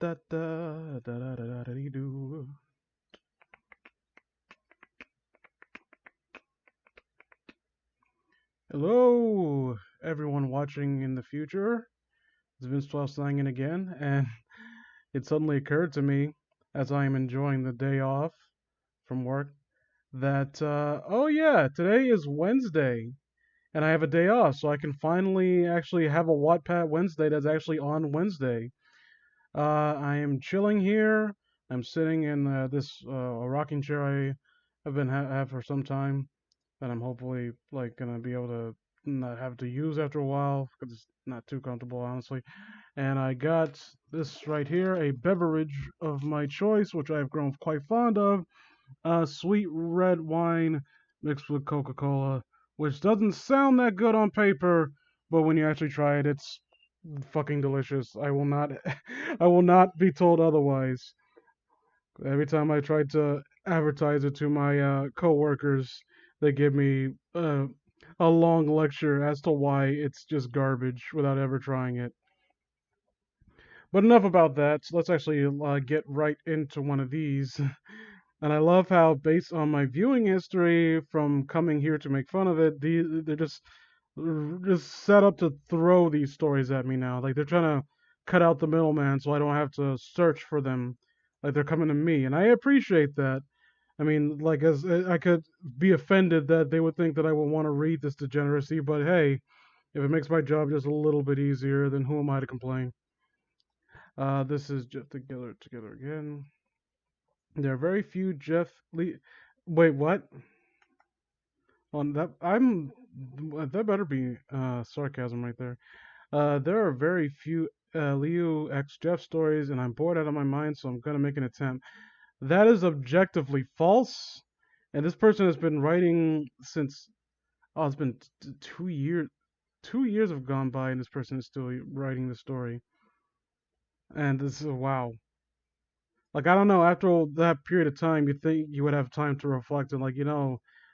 Da da da da da da da dee doo. Hello, everyone watching in the future. It's Vince 12 signing in again, and it suddenly occurred to me as I am enjoying the day off from work that, oh yeah, today is Wednesday, and I have a day off, so I can finally actually have a Wattpad Wednesday that's actually on Wednesday. I am chilling here. I'm sitting in this a rocking chair I have been have for some time that I'm hopefully like gonna be able to not have to use after a while because it's not too comfortable, honestly. And I got this right here, a beverage of my choice, which I've grown quite fond of, sweet red wine mixed with Coca-Cola, which doesn't sound that good on paper, but when you actually try it, it's fucking delicious. I will not, I will not be told otherwise. Every time I tried to advertise it to my coworkers, they give me a long lecture as to why it's just garbage without ever trying it. But enough about that. Let's actually get right into one of these. And I love how, based on my viewing history from coming here to make fun of it, they're just set up to throw these stories at me now. Like they're trying to cut out the middleman so I don't have to search for them. Like they're coming to me, and I appreciate that. I mean, like as I could be offended that they would think that I would want to read this degeneracy, but hey, if it makes my job just a little bit easier, then who am I to complain? This is Jeff together again. There are very few Jeff Lee. Wait, what? On that, that better be sarcasm right there. There are very few Liu X Jeff stories, and I'm bored out of my mind, so I'm gonna make an attempt. That is objectively false, and this person has been writing since. Oh, it's been 2 years. 2 years have gone by, and this person is still writing the story. And this is wow. Like I don't know. After all that period of time, you think you would have time to reflect and like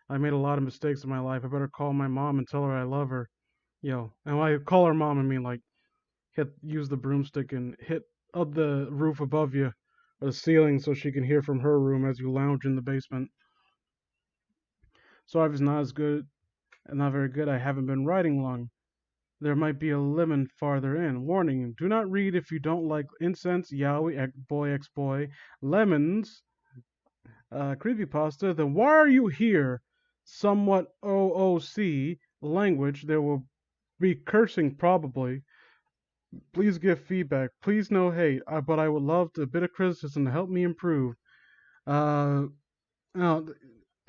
I made a lot of mistakes in my life. I better call my mom and tell her I love her. And when I call her mom, I mean like use the broomstick and hit up the roof above you or the ceiling so she can hear from her room as you lounge in the basement. Sorry if it's not as good and not very good. I haven't been writing long. There might be a lemon farther in. Warning: do not read if you don't like incense, yaoi, boy, ex boy, lemons, creepypasta. Then why are you here? Somewhat OOC language. There will be cursing probably. Please give feedback. Please no hate. But I would love a bit of criticism to help me improve. Uh, now,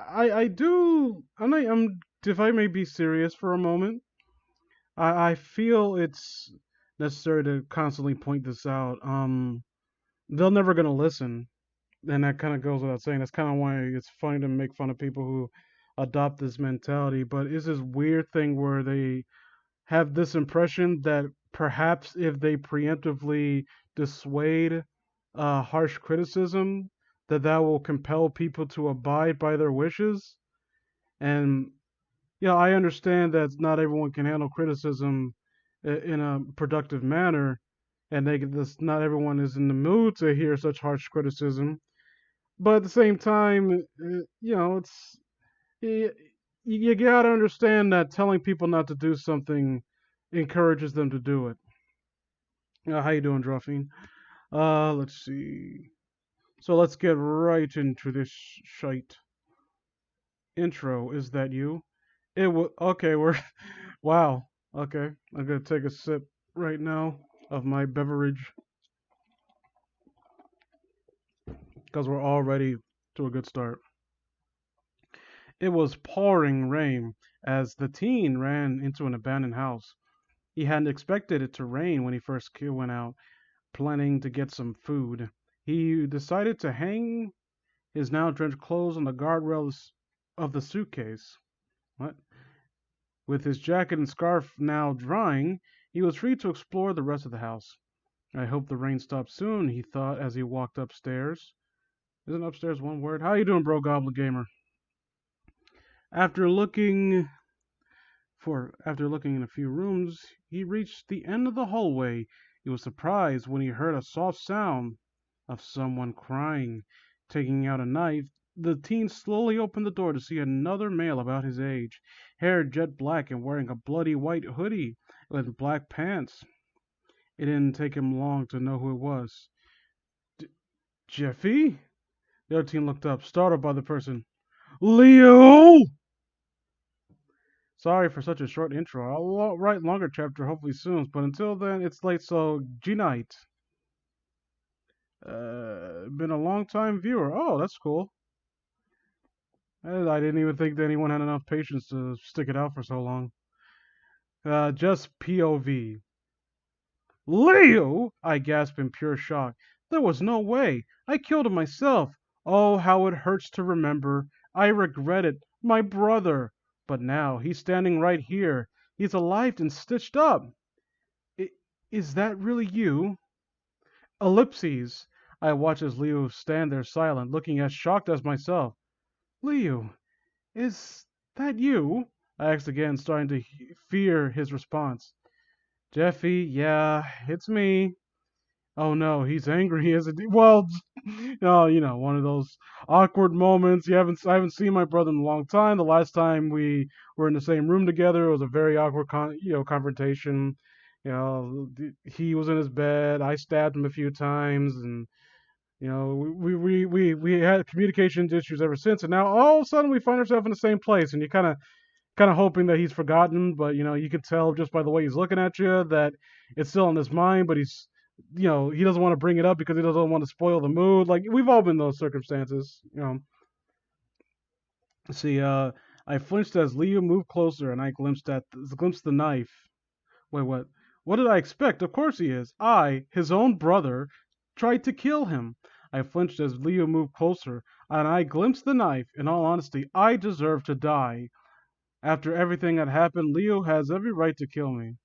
I do. If I may be serious for a moment, I feel it's necessary to constantly point this out. They're never gonna listen, and that kind of goes without saying. That's kind of why it's funny to make fun of people who adopt this mentality. But it's this weird thing where they have this impression that perhaps if they preemptively dissuade harsh criticism, that will compel people to abide by their wishes. And I understand that not everyone can handle criticism in a productive manner, and not everyone is in the mood to hear such harsh criticism. But at the same time, it's you, you gotta understand that telling people not to do something encourages them to do it. How you doing, Drophine? Let's see. So let's get right into this shite. Intro. Is that you? Okay. We're wow. Okay, I'm gonna take a sip right now of my beverage because we're already to a good start. It was pouring rain as the teen ran into an abandoned house. He hadn't expected it to rain when he first went out, planning to get some food. He decided to hang his now drenched clothes on the guardrails of the suitcase. What? With his jacket and scarf now drying, he was free to explore the rest of the house. I hope the rain stops soon, he thought as he walked upstairs. Isn't upstairs one word? How you doing, bro, Goblin Gamer? After looking after looking in a few rooms, he reached the end of the hallway. He was surprised when he heard a soft sound of someone crying. Taking out a knife, the teen slowly opened the door to see another male about his age, hair jet black and wearing a bloody white hoodie with black pants. It didn't take him long to know who it was. Jeffy? The other teen looked up, startled by the person. Leo! Sorry for such a short intro. I'll write longer chapter hopefully soon, but until then, it's late, so G-night. Been a long time viewer. Oh, that's cool. I didn't even think that anyone had enough patience to stick it out for so long. Just POV. Leo! I gasped in pure shock. There was no way. I killed him myself. Oh, how it hurts to remember. I regret it. My brother. But now he's standing right here. He's alive and stitched up. I- is that really you? Ellipses. I watched as Leo stand there silent, looking as shocked as myself. Leo, is that you? I asked again, starting to fear his response. Jeffy, yeah, it's me. Oh no, he's angry, isn't he? Well, oh, one of those awkward moments. I haven't seen my brother in a long time. The last time we were in the same room together, it was a very awkward, confrontation. He was in his bed. I stabbed him a few times, and we had communication issues ever since. And now all of a sudden we find ourselves in the same place, and you kind of hoping that he's forgotten, but you can tell just by the way he's looking at you that it's still in his mind, but he doesn't want to bring it up because he doesn't want to spoil the mood. Like we've all been in those circumstances. See, I flinched as Leo moved closer, and I glimpsed the knife. Wait, what? What did I expect? Of course he is. His own brother, tried to kill him. I flinched as Leo moved closer, and I glimpsed the knife. In all honesty, I deserve to die. After everything that happened, Leo has every right to kill me.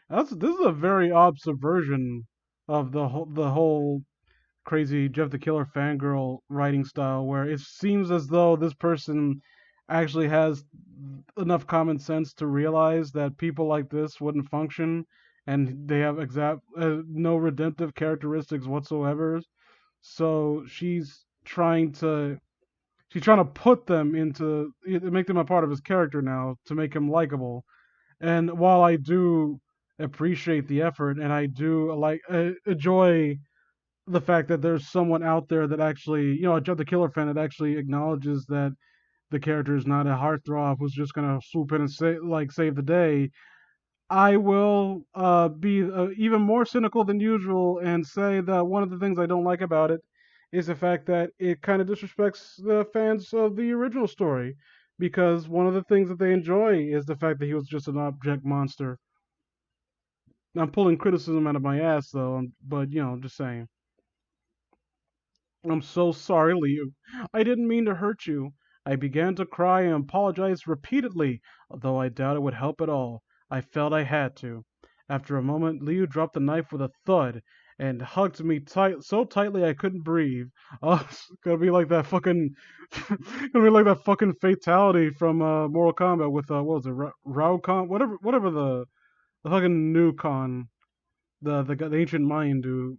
This is a very odd subversion of the whole crazy Jeff the Killer fangirl writing style, where it seems as though this person actually has enough common sense to realize that people like this wouldn't function, and they have no redemptive characteristics whatsoever. So she's trying to put them into make them a part of his character now to make him likable. And while I do appreciate the effort and I do enjoy the fact that there's someone out there that actually, a Jeff the Killer fan that actually acknowledges that the character is not a heartthrob who's just gonna swoop in and save the day, I will be even more cynical than usual and say that one of the things I don't like about it is the fact that it kind of disrespects the fans of the original story. Because one of the things that they enjoy is the fact that he was just an object monster. I'm pulling criticism out of my ass, though, but, just saying. I'm so sorry, Liu. I didn't mean to hurt you. I began to cry and apologized repeatedly, although I doubt it would help at all. I felt I had to. After a moment, Liu dropped the knife with a thud and hugged me so tightly I couldn't breathe. Oh, it's gonna be like that fucking, gonna be like that fucking fatality from Mortal Kombat with what was it, Rao Khan, whatever the fucking new Khan, the ancient Mayan dude.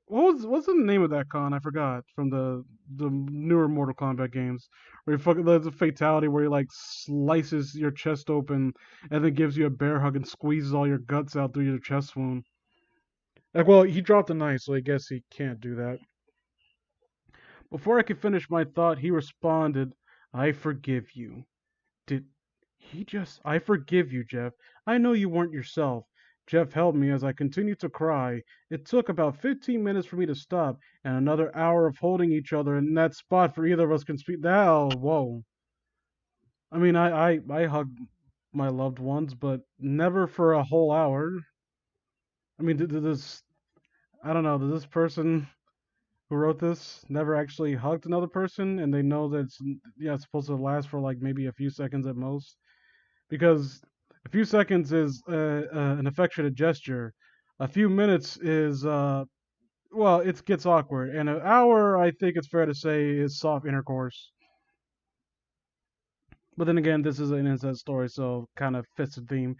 What's the name of that con? I forgot from the newer Mortal Kombat games. Where you fucking there's a fatality where he like slices your chest open and then gives you a bear hug and squeezes all your guts out through your chest wound. Like, well, he dropped a knife, so I guess he can't do that. Before I could finish my thought, he responded, "I forgive you." Did he just? I forgive you, Jeff. I know you weren't yourself. Jeff held me as I continued to cry. It took about 15 minutes for me to stop, and another hour of holding each other in that spot for either of us can speak. Oh, whoa. I mean, I hug my loved ones, but never for a whole hour. I mean, this, I don't know, does this person who wrote this never actually hugged another person, and they know that it's supposed to last for like maybe a few seconds at most? Because a few seconds is an affectionate gesture. A few minutes is well, it gets awkward, and an hour, I think it's fair to say, is soft intercourse. But then again, this is an incest story, so kind of fits the theme.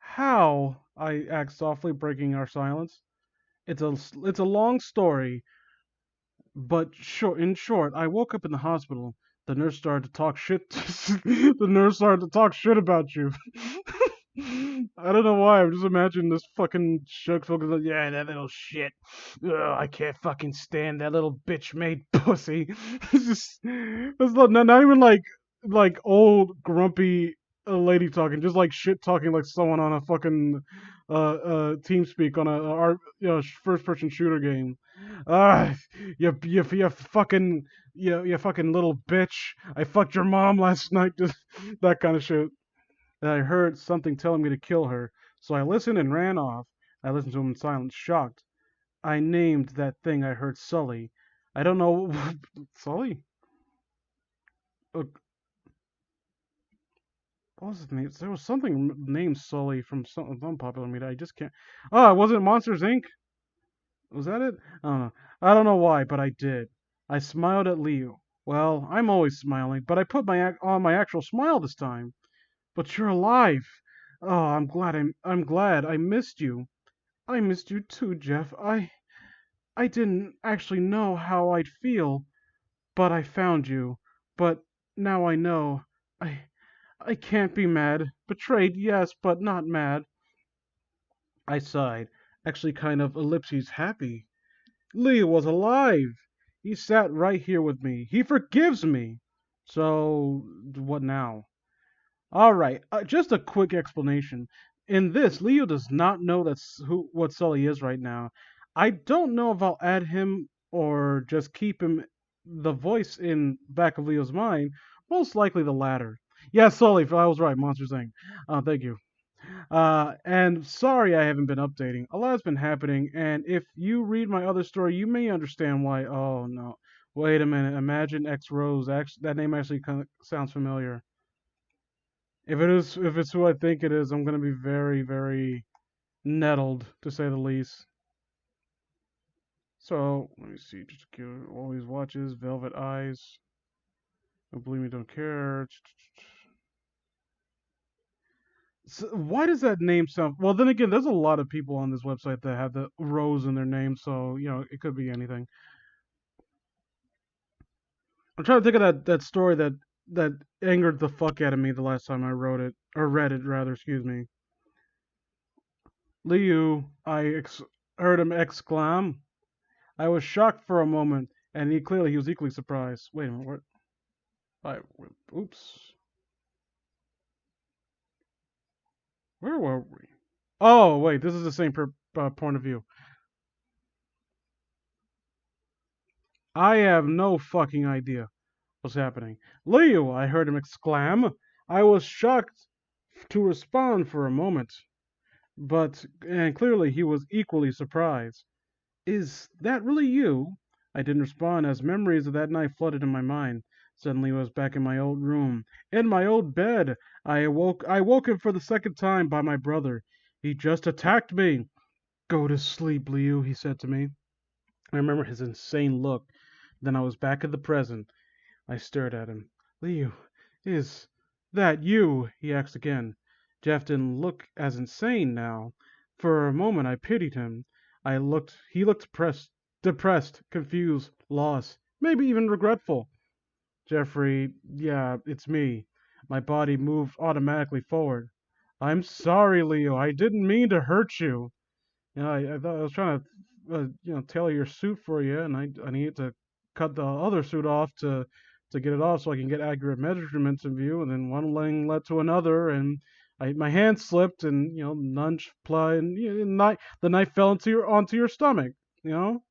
How I asked softly, breaking our silence. It's a long story, but in short, I woke up in the hospital. The nurse started to talk shit. The nurse started to talk shit about you. I don't know why. I'm just imagining this fucking shook focus. Like, yeah, that little shit. Ugh, I can't fucking stand that little bitch made pussy. It's just, it's not even like old grumpy lady talking, just like shit talking like someone on a fucking team speak on first person shooter game. Ah, you fucking you fucking little bitch. I fucked your mom last night. Just that kind of shit. And I heard something telling me to kill her, so I listened and ran off. I listened to him in silence, shocked. I named that thing I heard Sully. I don't know. Sully? Uh, what was his name? There was something named Sully from some popular media. I just can't. Oh, was it Monsters Inc.? Was that it? I don't know. I don't know why, but I did. I smiled at Leo. Well, I'm always smiling, but I put on my actual smile this time. But you're alive. Oh, I'm glad. I missed you. I missed you too, Jeff. I didn't actually know how I'd feel, but I found you. But now I know. I I can't be mad. Betrayed, yes, but not mad. I sighed, actually kind of ellipses happy. Leo was alive. He sat right here with me. He forgives me. So what now? All right, just a quick explanation. In this, Leo does not know what Sully is right now. I don't know if I'll add him or just keep him the voice in back of Leo's mind. Most likely the latter. Yeah, Sully, I was right. Monsters Inc. Thank you. And sorry I haven't been updating. A lot has been happening, and if you read my other story, you may understand why. Oh no, wait a minute. Imagine X Rose. Actually, that name actually kind of sounds familiar. If it's who I think it is, I'm gonna be very, very nettled to say the least. So let me see. Just give all these watches, Velvet Eyes. Don't believe me, don't care. So why does that name sound? Well, then again, there's a lot of people on this website that have the Rose in their name, so it could be anything. I'm trying to think of that story that angered the fuck out of me the last time I wrote it or read it rather. Excuse me. Liu, heard him exclaim. I was shocked for a moment, and he was equally surprised. Wait a minute, what? Oops. Where were we? Oh, wait, this is the same point of view. I have no fucking idea what's happening. Leo, I heard him exclaim. I was shocked to respond for a moment, and clearly he was equally surprised. Is that really you? I didn't respond as memories of that night flooded in my mind. Suddenly I was back in my old room, in my old bed. I woke him for the second time by my brother. He just attacked me. Go to sleep, Liu, he said to me. I remember his insane look. Then I was back in the present. I stared at him. Liu, is that you? He asked again. Jeff didn't look as insane now. For a moment I pitied him. He looked depressed, confused, lost, maybe even regretful. Jeffrey, yeah, it's me. My body moved automatically forward. I'm sorry, Leo. I didn't mean to hurt you. I thought I was trying to, tailor your suit for you, and I need to cut the other suit off to get it off so I can get accurate measurements of you. And then one thing led to another, and my hand slipped, and nudge play, and the knife fell onto your stomach. You know,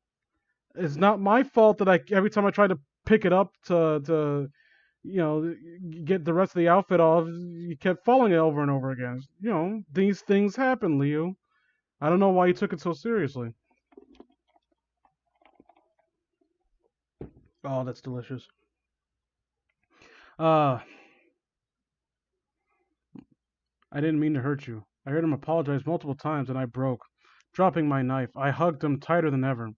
it's not my fault that I every time I tried to pick it up to get the rest of the outfit off, you kept falling over and over again. These things happen, Leo. I don't know why you took it so seriously. Oh, that's delicious. Uh, I didn't mean to hurt you. I heard him apologize multiple times and I broke. Dropping my knife, I hugged him tighter than ever.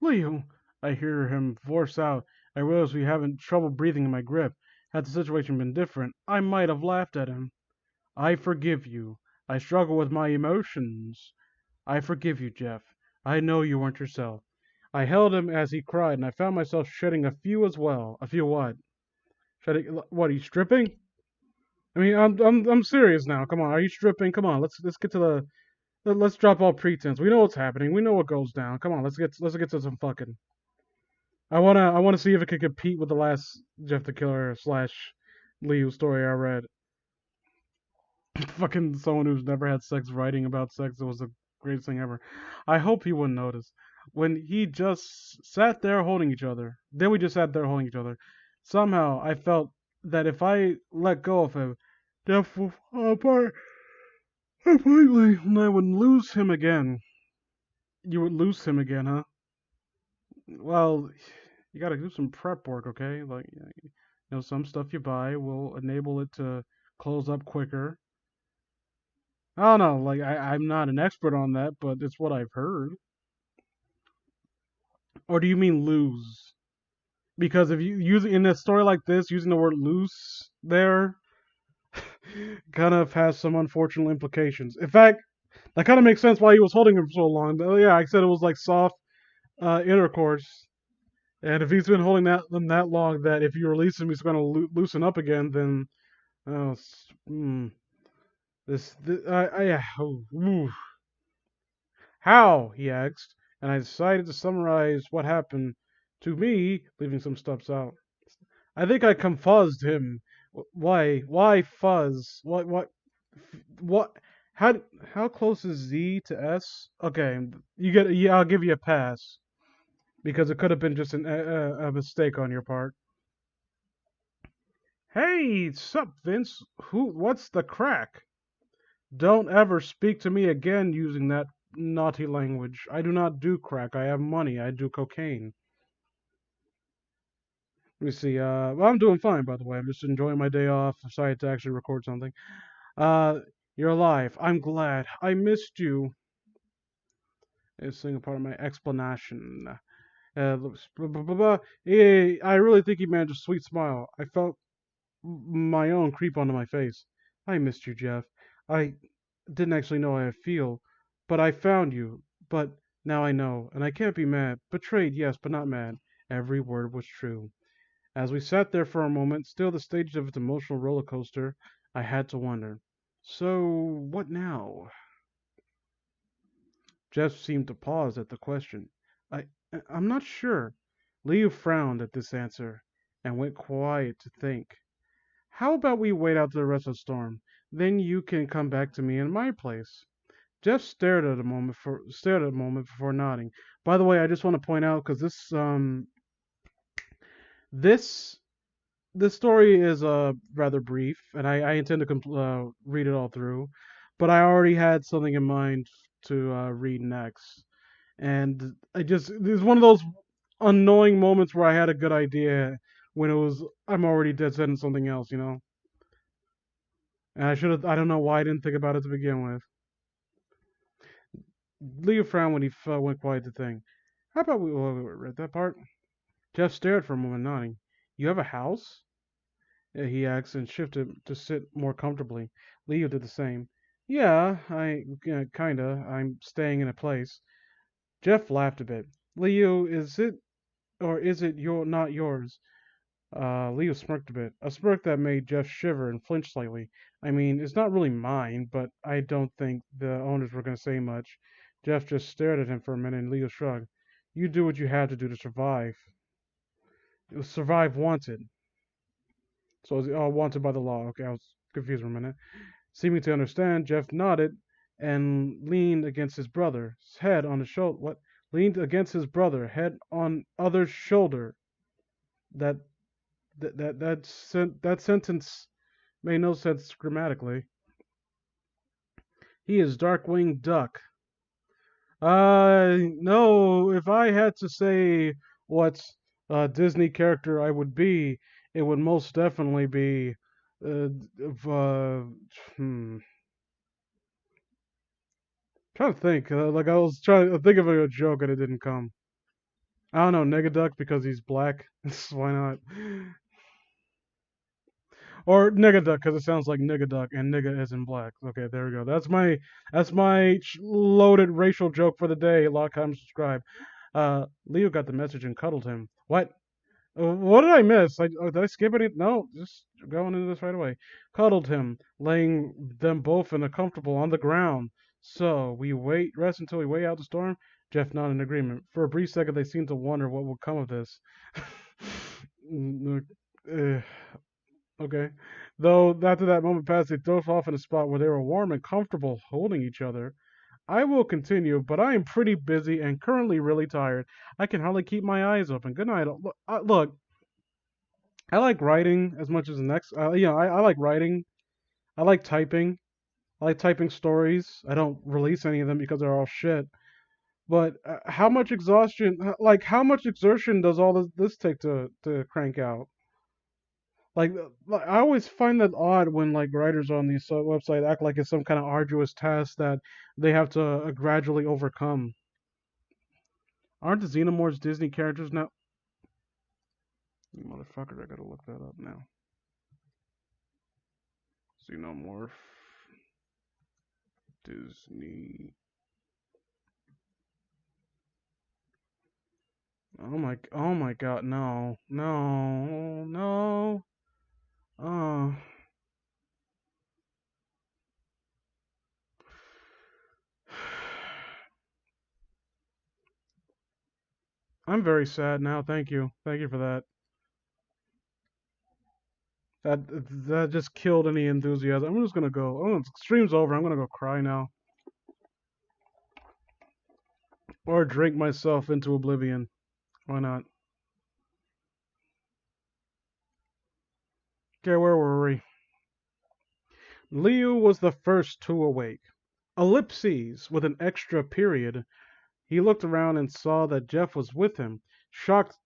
Leo, I hear him force out. I realize we having trouble breathing in my grip. Had the situation been different, I might have laughed at him. I forgive you. I struggle with my emotions. I forgive you, Jeff. I know you weren't yourself. I held him as he cried, and I found myself shedding a few as well. A few what? Shedding what? Are you stripping? I mean, I'm serious now. Come on, are you stripping? Come on, let's get to the let's drop all pretense. We know what's happening. We know what goes down. Come on, let's get to some fucking. I wanna see if it can compete with the last Jeff the Killer slash Liu story I read. Fucking someone who's never had sex writing about sex. It was the greatest thing ever. I hope he wouldn't notice when he just sat there holding each other. Then we just sat there holding each other. Somehow I felt that if I let go of him, Jeff would fall apart completely, and I would lose him again. You would lose him again, huh? Well, you gotta do some prep work, okay? Like, some stuff you buy will enable it to close up quicker. I don't know, like, I'm not an expert on that, but it's what I've heard. Or do you mean lose? Because if you use in a story like this, using the word loose there kind of has some unfortunate implications. In fact, that kind of makes sense why he was holding him for so long. Yeah, I said it was like soft intercourse. And if he's been holding them that long, that if you release him, he's going to loosen up again, then oh, ooh. How? He asked, and I decided to summarize what happened to me, leaving some steps out. I think I confuzzed him. Why? Why fuzz? What? How close is Z to S? Okay, you get. Yeah, I'll give you a pass because it could have been just a mistake on your part. Hey, sup, Vince? What's the crack? Don't ever speak to me again using that naughty language. I do not do crack. I have money. I do cocaine. Let me see. Well, I'm doing fine, by the way. I'm just enjoying my day off. Decided to actually record something. Uh, you're alive. I'm glad. I missed you. It's a part of my explanation. I really think he managed a sweet smile. I felt my own creep onto my face. I missed you, Jeff. I didn't actually know how I feel, but I found you. But now I know, and I can't be mad. Betrayed, yes, but not mad. Every word was true. As we sat there for a moment, still the stage of its emotional roller coaster, I had to wonder. So, what now? Jeff seemed to pause at the question. I, I'm not sure. Leo frowned at this answer and went quiet to think. How about we wait out the rest of the storm? Then you can come back to me in my place. Jeff stared at a moment before nodding. By the way, I just want to point out because this this story is rather brief, and I intend to read it all through, but I already had something in mind to read next, and there's one of those annoying moments where I had a good idea when I'm already dead set in something else. And I don't know why I didn't think about it to begin with. Leo frowned when he went quiet to think. How about we read that part? Jeff stared for a moment, nodding. You have a house? He asked and shifted to sit more comfortably. Leo did the same. Yeah, kinda. I'm staying in a place. Jeff laughed a bit. Leo, is it not yours? Leo smirked a bit, a smirk that made Jeff shiver and flinch slightly. I mean, it's not really mine, but I don't think the owners were going to say much. Jeff just stared at him for a minute, and Leo shrugged. You do what you had to do to survive. It was survive wanted. So, wanted by the law. Okay, I was confused for a minute. Seeming to understand, Jeff nodded and leaned against his brother's head on his shoulder. What? Leaned against his brother, head on other's shoulder. That that sentence made no sense grammatically. He is Darkwing Duck. No. If I had to say what Disney character I would be, it would most definitely be. Hmm. Trying to think. Like I was trying to think of a joke and it didn't come. I don't know. Negaduck because he's black. Why not? Or nigga duck because it sounds like nigga duck and nigga is in black. Okay, there we go. That's my loaded racial joke for the day. Like, comment, subscribe. Leo got the message and cuddled him. What? What did I miss? Did I skip any? No, just going into this right away. Cuddled him, laying them both in a comfortable on the ground. So we rest until we wait out the storm. Jeff nodded in agreement. For a brief second, they seemed to wonder what would come of this. Uh, okay. Though after that moment passed, they drove off in a spot where they were warm and comfortable, holding each other. I will continue, but I am pretty busy and currently really tired. I can hardly keep my eyes open. Good night. Look, I like writing as much as the next. I like writing. I like typing. I like typing stories. I don't release any of them because they're all shit. But how much exhaustion, how much exertion does all this take to crank out? I always find that odd when like writers on these websites act like it's some kind of arduous task that they have to gradually overcome. Aren't the Xenomorphs Disney characters now? You motherfucker, I gotta look that up now. Xenomorph Disney. Oh my god, no. No. No. Oh. I'm very sad now. Thank you. Thank you for that. That that just killed any enthusiasm. I'm just gonna go. Oh, stream's over. I'm gonna go cry now, or drink myself into oblivion. Why not? Okay, where were we? Liu was the first to awake. Ellipses with an extra period. He looked around and saw that Jeff was with him. Shocked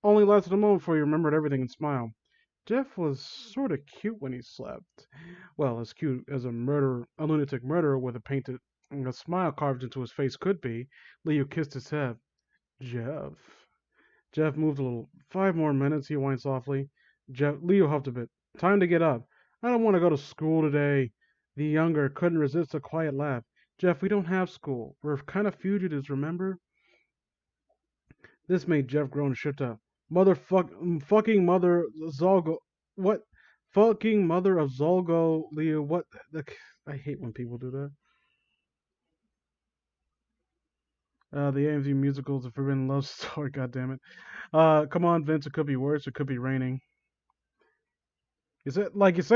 only lasted a moment before he remembered everything and smiled. Jeff was sort of cute when he slept. Well, as cute as a lunatic murderer with a smile carved into his face could be. Leo kissed his head. Jeff. Jeff moved a little. 5 more minutes, he whined softly. Leo huffed a bit. Time to get up. I don't want to go to school today. The younger couldn't resist a quiet laugh. Jeff, we don't have school. We're kind of fugitives, remember? This made Jeff groan and shift up. Fucking mother Zolgo. What? Fucking mother of Zolgo, Leo. What? I hate when people do that. The AMC musicals, a forbidden love story. God damn it. Come on, Vince. It could be worse. It could be raining. You say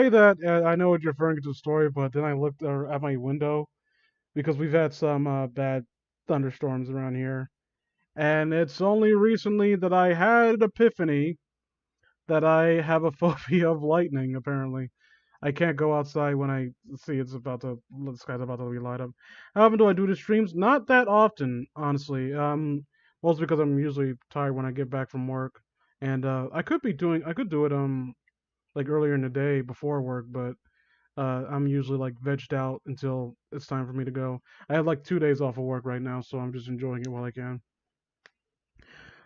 that? I know what you're referring to the story, but then I looked at my window because we've had some bad thunderstorms around here, and it's only recently that I had an epiphany that I have a phobia of lightning. Apparently, I can't go outside when I see the sky's about to be light up. How often do I do the streams? Not that often, honestly. Mostly because I'm usually tired when I get back from work, and I could do it like earlier in the day before work, but I'm usually like vegged out until it's time for me to go. I have like 2 days off of work right now, so I'm just enjoying it while I can.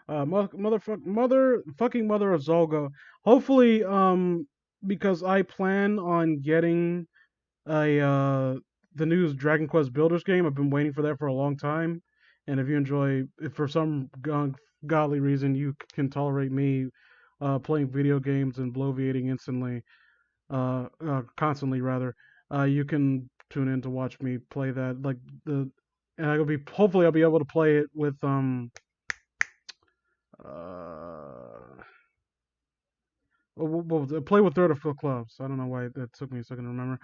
Fucking mother of Zolga. Hopefully, because I plan on getting a the new Dragon Quest Builders game. I've been waiting for that for a long time, and if for some godly reason you can tolerate me playing video games and bloviating constantly rather, you can tune in to watch me play that. And hopefully I'll be able to play it with uh, play with Third of Foot Clubs. I don't know why that took me a second to remember.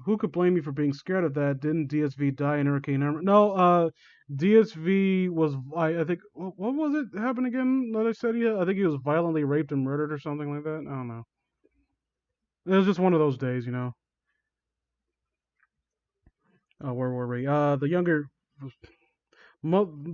Who could blame me for being scared of that? Didn't DSV die in Hurricane Irma? No, DSV was, I think, what was it happened again that I said? Yeah, I think he was violently raped and murdered or something like that. I don't know. It was just one of those days, you know. Where were we? The younger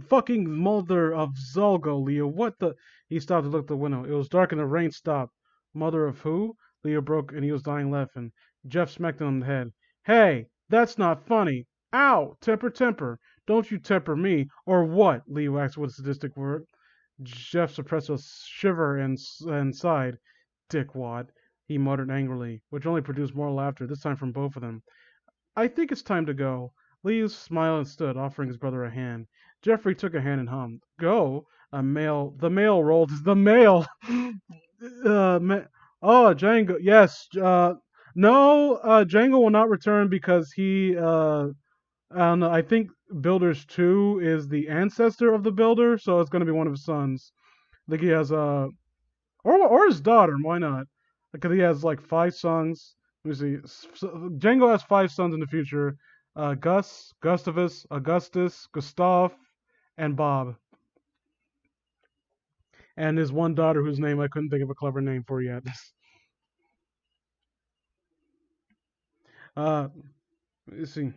fucking mother of Zolgo, Leo. What the? He stopped to look at the window. It was dark and the rain stopped. Mother of who? Leo broke and he was dying laughing. Jeff smacked him on the head. Hey, that's not funny. Ow! Temper, temper. Don't you temper me. Or what? Leo asked with a sadistic word. Jeff suppressed a shiver and sighed. Dickwad. he muttered angrily, which only produced more laughter, this time from both of them. I think it's time to go. Lee smiled and stood, offering his brother a hand. Jeffrey took a hand and hummed. Go? The male rolled. The male! Ma- oh, Django. Yes. No, Django will not return because I don't know. I think Builders 2 is the ancestor of the Builder, so it's going to be one of his sons. I think he has or his daughter. Why not? Because he has like five sons. Let me see. Django has five sons in the future: Gus, Gustavus, Augustus, Gustav, and Bob, and his one daughter whose name I couldn't think of a clever name for yet. uh, let's see.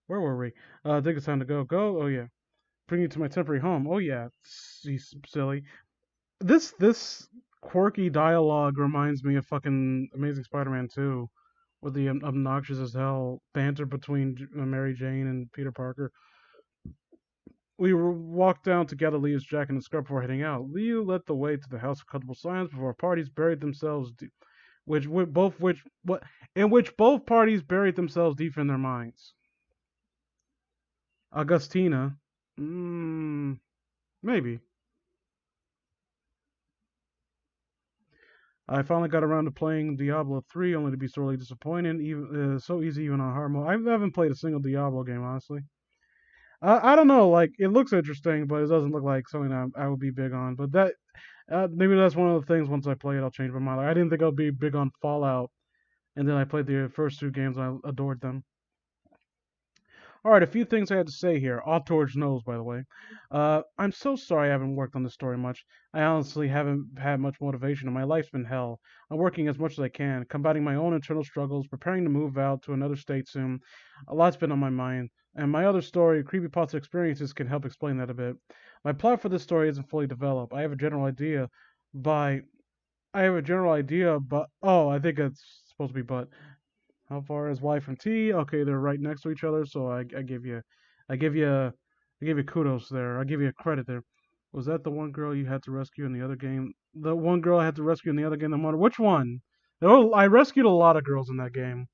Where were we? I think it's time to go. Go. Oh yeah. Bring you to my temporary home. Oh yeah. He's silly. This quirky dialogue reminds me of fucking Amazing Spider-Man 2, with the obnoxious as hell banter between Mary Jane and Peter Parker. We walked down together, Leah's jacket and skirt before heading out. Leo led the way to the house of comfortable silence before parties buried themselves, in which both parties buried themselves deep in their minds. Augustina, maybe. I finally got around to playing Diablo 3, only to be sorely disappointed. Even so easy, even on hard mode. I haven't played a single Diablo game, honestly. I don't know. Like, it looks interesting, but it doesn't look like something that I would be big on. But maybe that's one of the things. Once I play it, I'll change my mind. Like, I didn't think I'd be big on Fallout, and then I played the first two games, and I adored them. All right, a few things I had to say here. Off towards nose, by the way. I'm so sorry I haven't worked on this story much. I honestly haven't had much motivation, and my life's been hell. I'm working as much as I can, combating my own internal struggles, preparing to move out to another state soon. A lot's been on my mind, and my other story, Creepypasta Experiences, can help explain that a bit. My plot for this story isn't fully developed. By I have a general idea, but oh, I think it's supposed to be but. How far is Y from T? Okay, they're right next to each other, so I give you, I give you, I give you kudos there. I give you credit there. Was that the one girl you had to rescue in the other game? The one girl I had to rescue in the other game. I'm wondering which one. Oh, I rescued a lot of girls in that game.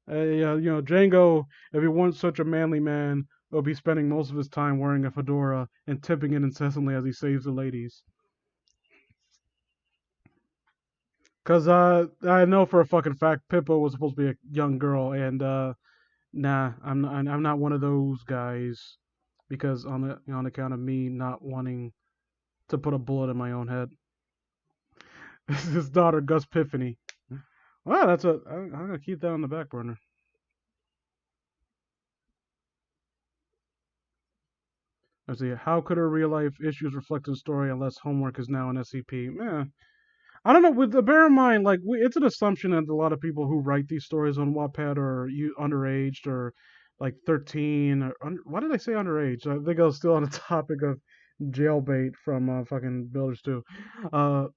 Yeah, Django, if he weren't such a manly man, would be spending most of his time wearing a fedora and tipping it incessantly as he saves the ladies. Cause I know for a fucking fact Pippa was supposed to be a young girl, and nah, I'm not one of those guys because on account of me not wanting to put a bullet in my own head. His daughter Gus Piffany. Well, I'm gonna keep that on the back burner. I see. How could her real life issues reflect in the story unless homework is now an SCP? I don't know. Bear in mind, like it's an assumption that a lot of people who write these stories on Wattpad are underaged or like 13 or why did I say underage? I think I was still on the topic of jailbait from fucking Builders 2. Uh,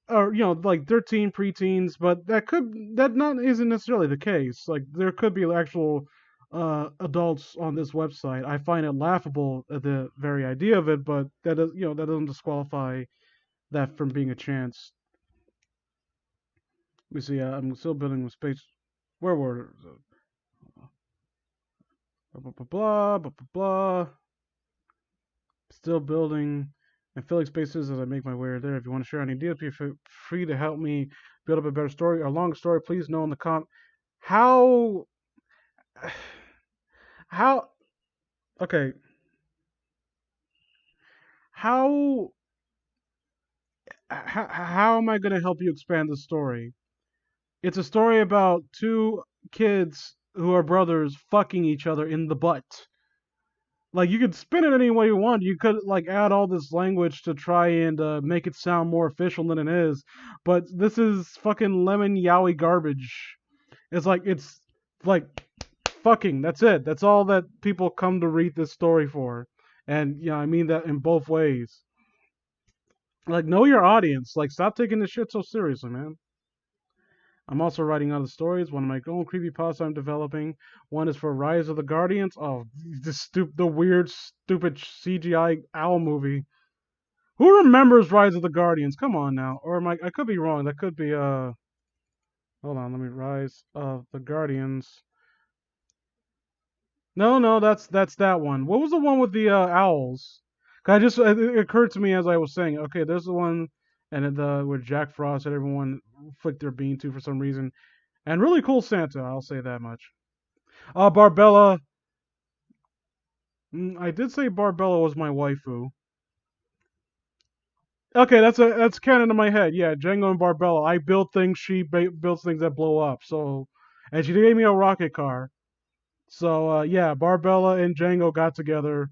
or like 13 preteens, but that not isn't necessarily the case. Like there could be actual adults on this website. I find it laughable at the very idea of it, but that doesn't disqualify that from being a chance. Let me see. I'm still building with space. Where were blah blah blah blah blah blah. Still building and filling spaces as I make my way there. If you want to share any ideas, be free to help me build up a better story or a long story. Please know in the how how okay how how am I going to help you expand the story? It's a story about two kids who are brothers fucking each other in the butt. Like you could spin it any way you want. You could like add all this language to try and make it sound more official than it is. But this is fucking lemon yaoi garbage. It's like fucking. That's it. That's all that people come to read this story for. And I mean that in both ways. Like know your audience. Like stop taking this shit so seriously, man. I'm also writing other stories. One of my own creepypasta I'm developing. One is for Rise of the Guardians. Oh, the weird, stupid CGI owl movie. Who remembers Rise of the Guardians? Come on now. Or am I? I could be wrong. That could be Hold on. Let me Rise of the Guardians. No, no, that's that one. What was the one with the owls? 'Cause I just it occurred to me as I was saying. Okay, there's the one, and the where Jack Frost and everyone flicked their bean to for some reason, and really cool Santa. I'll say that much. Barbella. I did say Barbella was my waifu. Okay, that's canon in my head. Yeah, Django and Barbella. I build things. She builds things that blow up. So, and she gave me a rocket car. So yeah, Barbella and Django got together,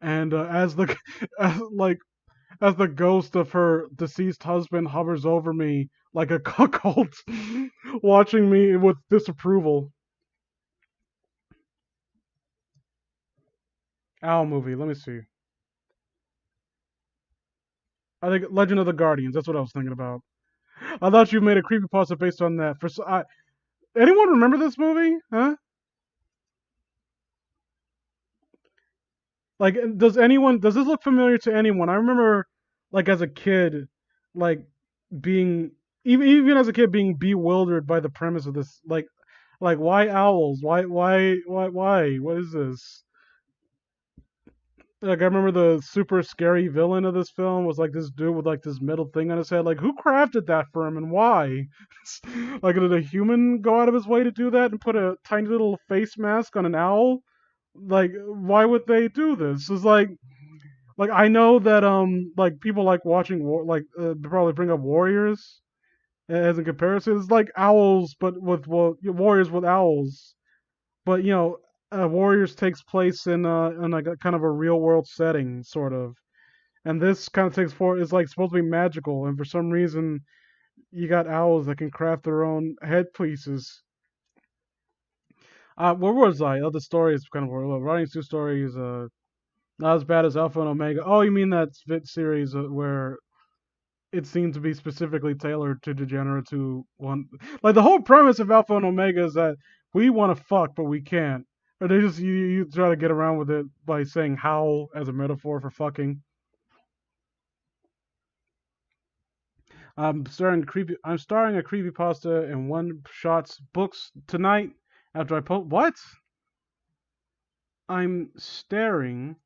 and as the like as the ghost of her deceased husband hovers over me like a cuckold, watching me with disapproval. Owl movie. Let me see. I think Legend of the Guardians. That's what I was thinking about. I thought you made a creepypasta based on that. Anyone remember this movie? Huh? Like, does this look familiar to anyone? I remember, like, as a kid, like, being, even as a kid, being bewildered by the premise of this. Like, why owls? Why? What is this? Like, I remember the super scary villain of this film was, like, this dude with, like, this metal thing on his head. Like, who crafted that for him and why? Like, did a human go out of his way to do that and put a tiny little face mask on an owl? Like, why would they do this? It's like I know that like people like watching they probably bring up Warriors as a comparison. It's like owls, but with Warriors with owls. But Warriors takes place in like a kind of a real world setting, sort of. And this kind of takes for is like supposed to be magical, and for some reason you got owls that can craft their own headpieces. Where was I? Oh, the story is kind of Running Two stories. Not as bad as Alpha and Omega. Oh, you mean that Vit series where it seemed to be specifically tailored to degenerate to one. Like the whole premise of Alpha and Omega is that we want to fuck, but we can't. Or they just you try to get around with it by saying how as a metaphor for fucking. I'm starring a creepypasta in one shots books tonight after I post. What? I'm staring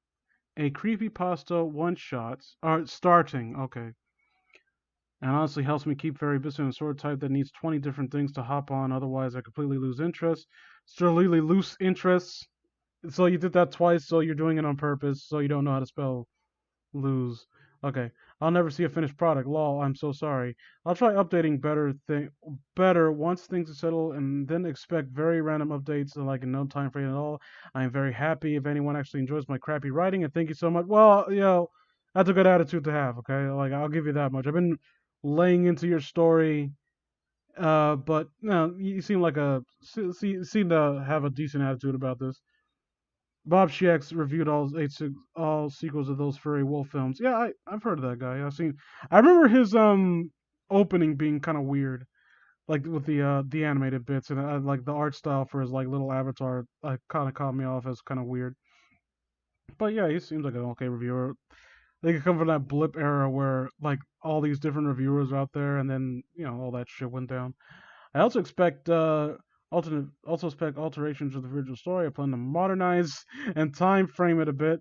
a creepypasta one shots are starting. Okay. And honestly helps me keep very busy on a sword type that needs 20 different things to hop on, otherwise I completely lose interest. Completely loose interests. So you did that twice, so you're doing it on purpose, so you don't know how to spell lose. Okay. I'll never see a finished product. Lol, I'm so sorry. I'll try updating better once things are settled and then expect very random updates like in no time frame at all. I am very happy if anyone actually enjoys my crappy writing and thank you so much. Well, that's a good attitude to have, okay? Like I'll give you that much. I've been laying into your story, but no, you seem like seem to have a decent attitude about this. Bob Shex reviewed all sequels of those furry wolf films. Yeah, I've heard of that guy. I remember his opening being kind of weird, like with the animated bits and like the art style for his like little avatar. Kind of caught me off as kind of weird. But yeah, he seems like an okay reviewer. They could come from that blip era where like all these different reviewers out there, and then all that shit went down. I also expect alterations of the original story. I plan to modernize and time frame it a bit.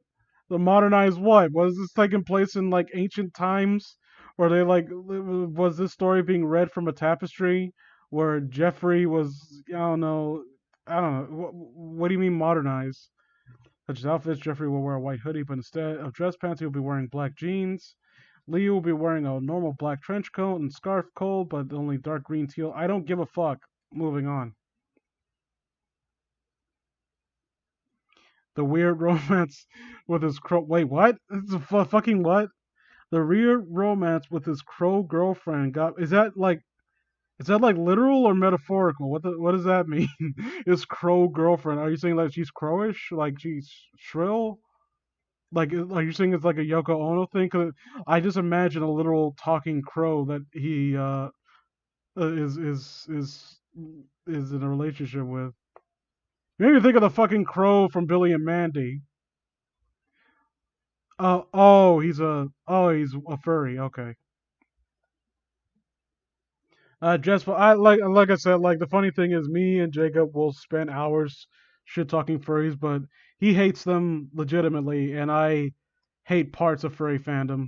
The modernize what? Was this taking place in like ancient times? Where they like was this story being read from a tapestry where Jeffrey was I don't know. What do you mean modernize? Such as outfits, Jeffrey will wear a white hoodie, but instead of dress pants, he'll be wearing black jeans. Lee will be wearing a normal black trench coat and scarf coat, but only dark green teal. I don't give a fuck. Moving on. The weird romance with his crow. Wait, what? It's a fucking what? The weird romance with his crow girlfriend got. Is that like literal or metaphorical? What does that mean? His crow girlfriend. Are you saying like she's crowish? Like she's shrill? Like are you saying it's like a Yoko Ono thing? Cause I just imagine a literal talking crow that he is is in a relationship with. You made me think of the fucking crow from Billy and Mandy. he's a furry. Okay. Just I like I said, like the funny thing is, me and Jacob will spend hours shit talking furries, but he hates them legitimately, and I hate parts of furry fandom.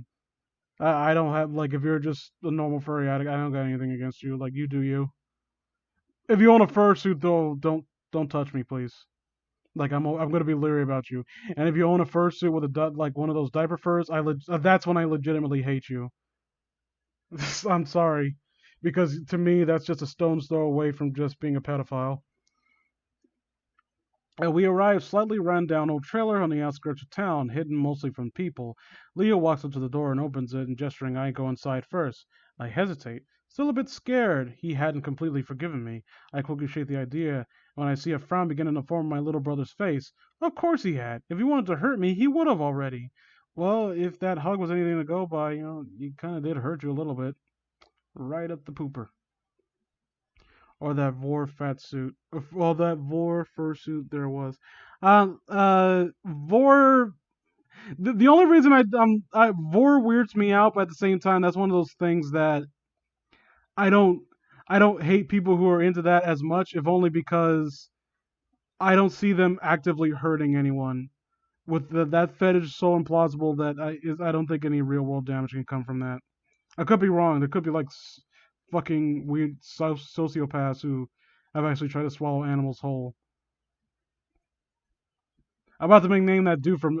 I don't have like if you're just a normal furry addict, I don't got anything against you. Like you do you. If you own a fursuit though, don't touch me, please. Like I'm gonna be leery about you. And if you own a fursuit with like one of those diaper furs, that's when I legitimately hate you. I'm sorry, because to me that's just a stone's throw away from just being a pedophile. We arrive slightly run down old trailer on the outskirts of town, hidden mostly from people. Leo walks up to the door and opens it, and gesturing I go inside first. I hesitate, still a bit scared. He hadn't completely forgiven me. I quickly shake the idea when I see a frown beginning to form my little brother's face. Of course he had. If he wanted to hurt me, he would have already. Well, if that hug was anything to go by, he kind of did hurt you a little bit. Right up the pooper. Or that Vor fat suit. Well, that Vor fursuit there was. Vor. The only reason Vor weirds me out, but at the same time, that's one of those things that I don't I don't hate people who are into that as much, if only because I don't see them actively hurting anyone. With that fetish so implausible that I don't think any real world damage can come from that. I could be wrong. There could be like fucking weird sociopaths who have actually tried to swallow animals whole. I'm about to make name that dude from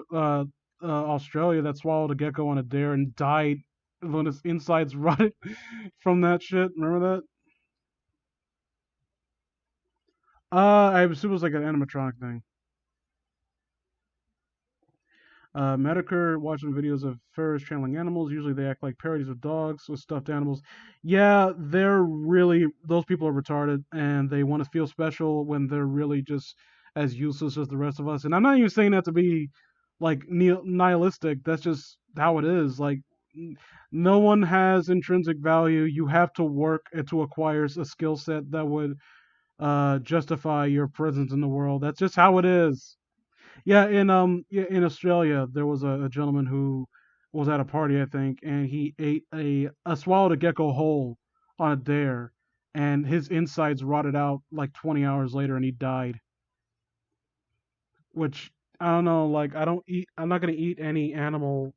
Australia that swallowed a gecko on a dare and died when his insides rotted from that shit. Remember that? I assume it was like an animatronic thing. Medicare watching videos of furries channeling animals. Usually they act like parodies of dogs with stuffed animals. Yeah, they're really those people are retarded and they want to feel special when they're really just as useless as the rest of us. And I'm not even saying that to be like nihilistic. That's just how it is. Like no one has intrinsic value. You have to work to acquire a skill set that would justify your presence in the world. That's just how it is. Yeah, in Australia there was a gentleman who was at a party, I think, and he ate a swallowed a gecko whole on a dare, and his insides rotted out like 20 hours later, and he died. Which I don't know, like I don't eat. I'm not gonna eat any animal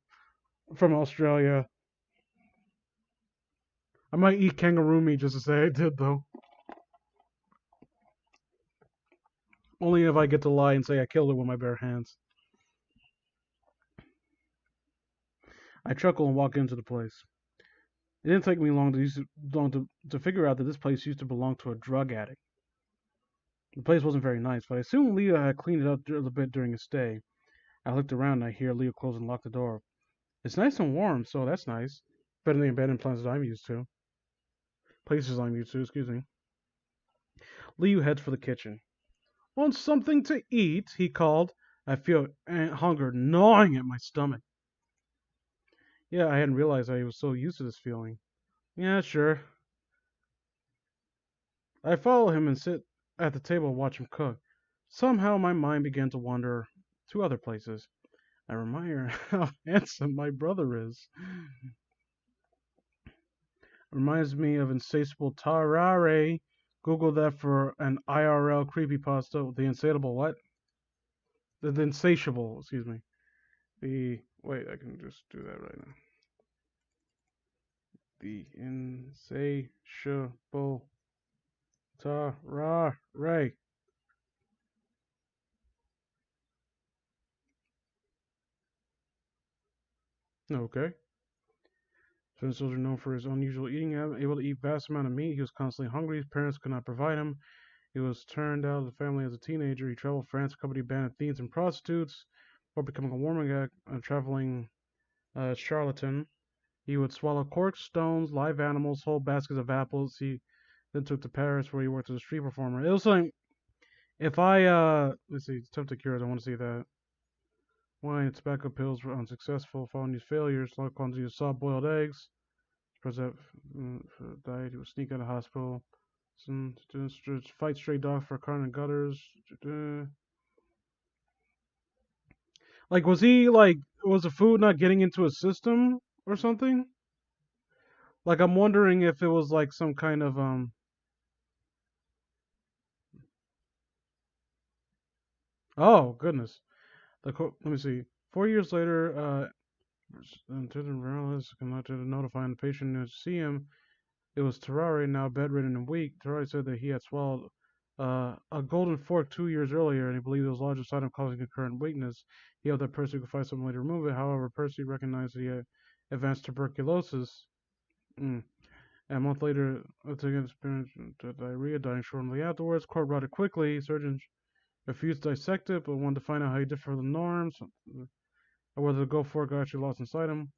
from Australia. I might eat kangaroo meat just to say I did though. Only if I get to lie and say I killed it with my bare hands. I chuckle and walk into the place. It didn't take me long to figure out that this place used to belong to a drug addict. The place wasn't very nice, but I assumed Leo had cleaned it up a little bit during his stay. I looked around and I hear Leo close and lock the door. It's nice and warm, so that's nice. Better than the abandoned places I'm used to. Places I'm used to, excuse me. Leo heads for the kitchen. Want something to eat? He called. I feel hunger gnawing at my stomach. Yeah, I hadn't realized I was so used to this feeling. Yeah, sure. I follow him and sit at the table and watch him cook. Somehow my mind began to wander to other places. I remind her how handsome my brother is. Reminds me of Insatiable Tarare. Google that for an IRL creepypasta. The insatiable what? The insatiable, excuse me. Wait, I can just do that right now. The insatiable Tarare. Okay. Since soldier known for his unusual eating habit, able to eat vast amount of meat, he was constantly hungry. His parents could not provide him. He was turned out of the family as a teenager. He traveled France, accompanied bandit thieves and prostitutes, or becoming a warming traveling charlatan. He would swallow corks, stones, live animals, whole baskets of apples. He then took to Paris, where he worked as a street performer. It was like if I let's see, attempted cures. I want to see that. Wine and tobacco pills were unsuccessful. Following these failures, large quantities of soft-boiled eggs. Present for diet. He would sneak out of hospital. Some fight stray dogs for car and gutters. Like, was he like was the food not getting into his system or something? Like, I'm wondering if it was like some kind of Oh goodness. Let me see. 4 years later, to the journalist conducted notifying the patient to see him. It was Terrari, now bedridden and weak. Terrari said that he had swallowed a golden fork 2 years earlier, and he believed it was a larger sign of causing concurrent weakness. He hoped that Percy could find some way to remove it. However, Percy recognized that he had advanced tuberculosis. Mm. And a month later, taking experience diarrhea, dying shortly afterwards. Court brought it quickly. Surgeons refused to dissect it, but wanted to find out how he differed from the norms, or whether the gold fork actually lost inside him.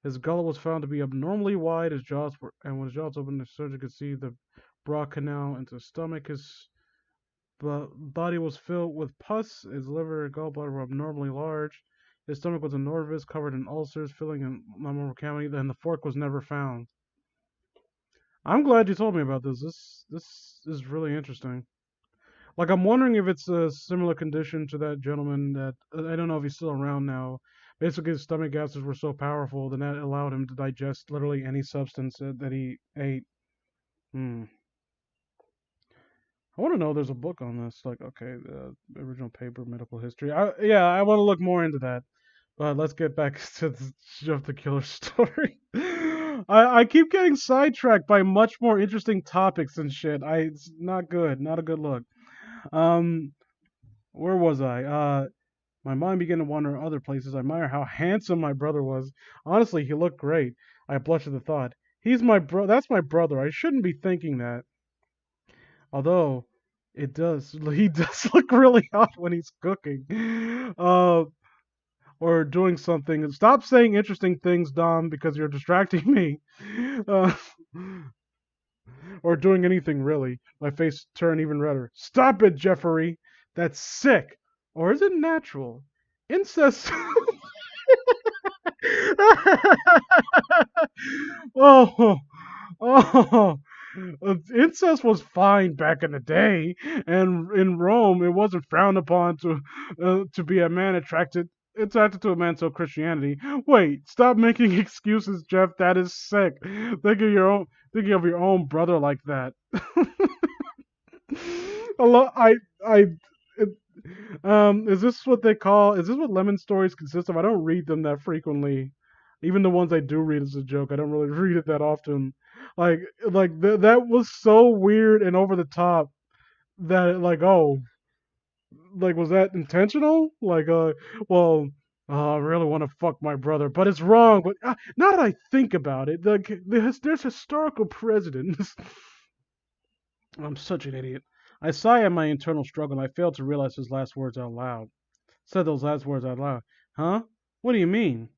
His gullet was found to be abnormally wide. And when his jaws opened, the surgeon could see the broad canal into his stomach. His body was filled with pus. His liver and gallbladder were abnormally large. His stomach was enormous, covered in ulcers, filling an abnormal cavity. And the fork was never found. I'm glad you told me about this. This is really interesting. Like, I'm wondering if it's a similar condition to that gentleman that I don't know if he's still around now. Basically, his stomach gases were so powerful that that allowed him to digest literally any substance that he ate. Hmm. I want to know. There's a book on this. Like, okay, original paper, medical history. Yeah, I want to look more into that. But let's get back to the Jeff the Killer story. I keep getting sidetracked by much more interesting topics and shit. It's not good. Not a good look. Um, where was I? My mind began to wander other places. I admire how handsome my brother was. Honestly, he looked great. I blushed at the thought. He's my bro. That's my brother. I shouldn't be thinking that. Although, it does. He does look really hot when he's cooking, or doing something. Stop saying interesting things, Dom, because you're distracting me. Uh, or doing anything really. My face turned even redder. Stop it, Jeffrey. That's sick. Or is it natural? Incest. oh, oh. Incest was fine back in the day, and in Rome, it wasn't frowned upon to be a man attracted to a man so Christianity. Wait, stop making excuses, Jeff. That is sick. Thinking of your own brother like that. A lot. I. It, is this what they call? Is this what lemon stories consist of? I don't read them that frequently. Even the ones I do read as a joke, I don't really read it that often. Like, that was so weird and over the top that was that intentional? Well, I really want to fuck my brother, but it's wrong. But now that I think about it, there's historical precedents. I'm such an idiot. I sigh at my internal struggle, and I fail to realize his last words out loud. Said those last words out loud. Huh? What do you mean?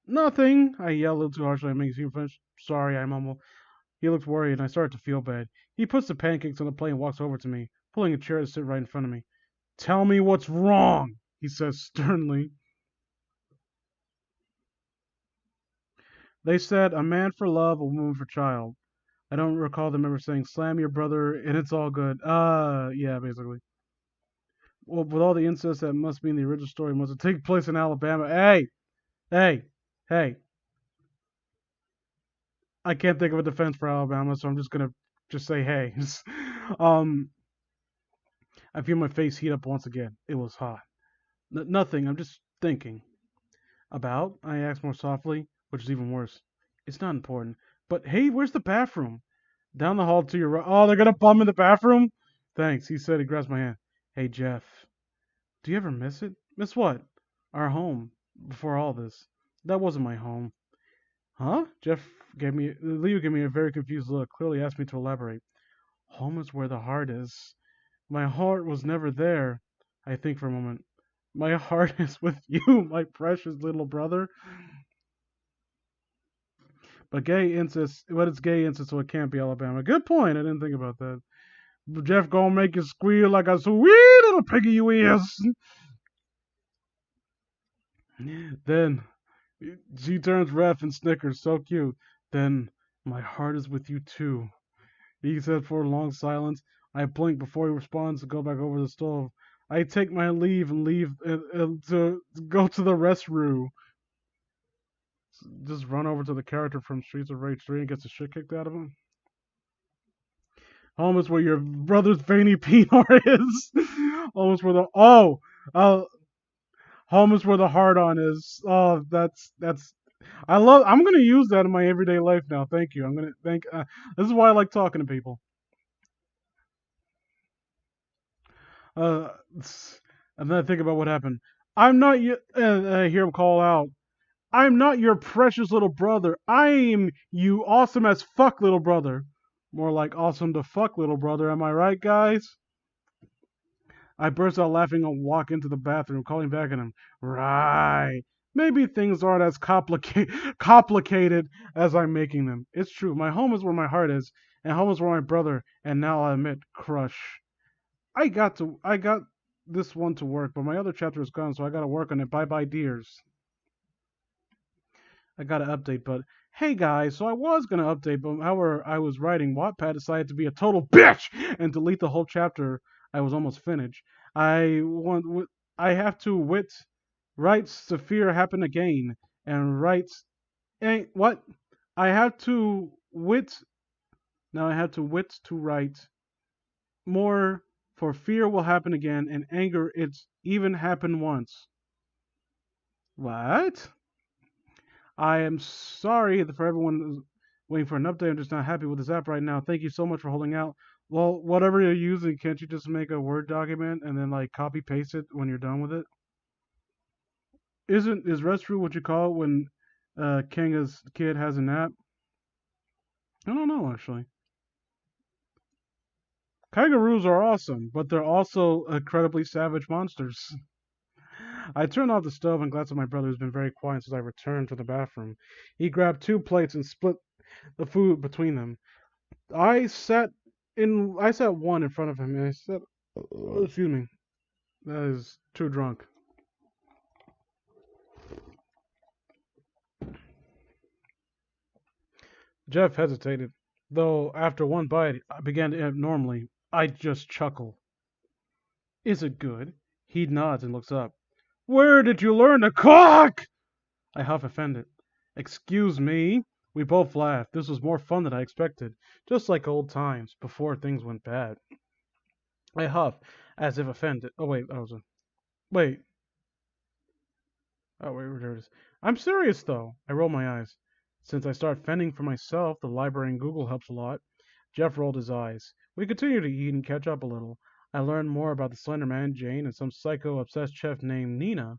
Nothing. I yell a little too harshly. I make you finish. Sorry, I mumble. He looks worried, and I start to feel bad. He puts the pancakes on the plate and walks over to me, pulling a chair to sit right in front of me. Tell me what's wrong, he says sternly. They said a man for love, a woman for child. I don't recall them ever saying slam your brother and it's all good. Yeah, basically. Well, with all the incest that must be in the original story, must have taken place in Alabama. Hey, hey. I can't think of a defense for Alabama, so I'm just gonna just say hey. um, I feel my face heat up once again. It was hot. Nothing. I'm just thinking. About? I asked more softly, which is even worse. It's not important. But hey, where's the bathroom? Down the hall to your right. Oh, they're gonna bum in the bathroom? Thanks, he said. He grasped my hand. Hey, Jeff. Do you ever miss it? Miss what? Our home. Before all this. That wasn't my home. Huh? Leo gave me a very confused look, clearly asked me to elaborate. Home is where the heart is. My heart was never there. I think for a moment. My heart is with you, my precious little brother. But it's gay incest, so it can't be Alabama. Good point. I didn't think about that. Jeff gonna make you squeal like a sweet little piggy you is. Then she turns red and snickers, so cute. Then my heart is with you too. He said for a long silence. I blink before he responds to go back over the stove. I take my leave and leave to go to the restroom. Just run over to the character from Streets of Rage 3 and gets the shit kicked out of him. Home is where your brother's veiny penor is. Home is where the uh, home is where the hard on is. Oh, that's. I love. I'm gonna use that in my everyday life now. Thank you. I'm gonna thank. This is why I like talking to people. Uh, and then I think about what happened. I'm not you. I hear him call out. I'm not your precious little brother. I'm you awesome as fuck little brother. More like awesome to fuck little brother. Am I right, guys? I burst out laughing and walk into the bathroom, calling back at him. Right. Maybe things aren't as complicated as I'm making them. It's true. My home is where my heart is, and home is where my brother, and now I admit, crush. I got this one to work, but my other chapter is gone, so I gotta work on it. Bye bye, dears. I got to update, but hey guys, so I was gonna update, but however I was writing, Wattpad decided to be a total bitch and delete the whole chapter I was almost finished. I have to writes to fear happen again and writes ain't what I have to wit now I have to wit to write more for fear will happen again and anger it's even happened once. What? I am sorry for everyone who's waiting for an update. I'm just not happy with this app right now. Thank you so much for holding out. Well, whatever you're using, can't you just make a Word document and then like copy paste it when you're done with it? Is Restru what you call it when Kanga's kid has an app? I don't know actually. Kangaroos are awesome, but they're also incredibly savage monsters. I turned off the stove and glanced at my brother, who's been very quiet since I returned to the bathroom. He grabbed two plates and split the food between them. I sat one in front of him and I said, excuse me, that is too drunk. Jeff hesitated, though after one bite I began to eat normally. I just chuckle. Is it good? He nods and looks up. Where did you learn to cook? I huff offended. Excuse me. We both laughed. This was more fun than I expected. Just like old times, before things went bad. I huff, as if offended. Oh wait, that was a wait. Oh, wait, there it is. I'm serious though. I roll my eyes. Since I start fending for myself, the library and Google helps a lot. Jeff rolled his eyes. We continued to eat and catch up a little. I learned more about the Slender Man, Jane, and some psycho obsessed chef named Nina.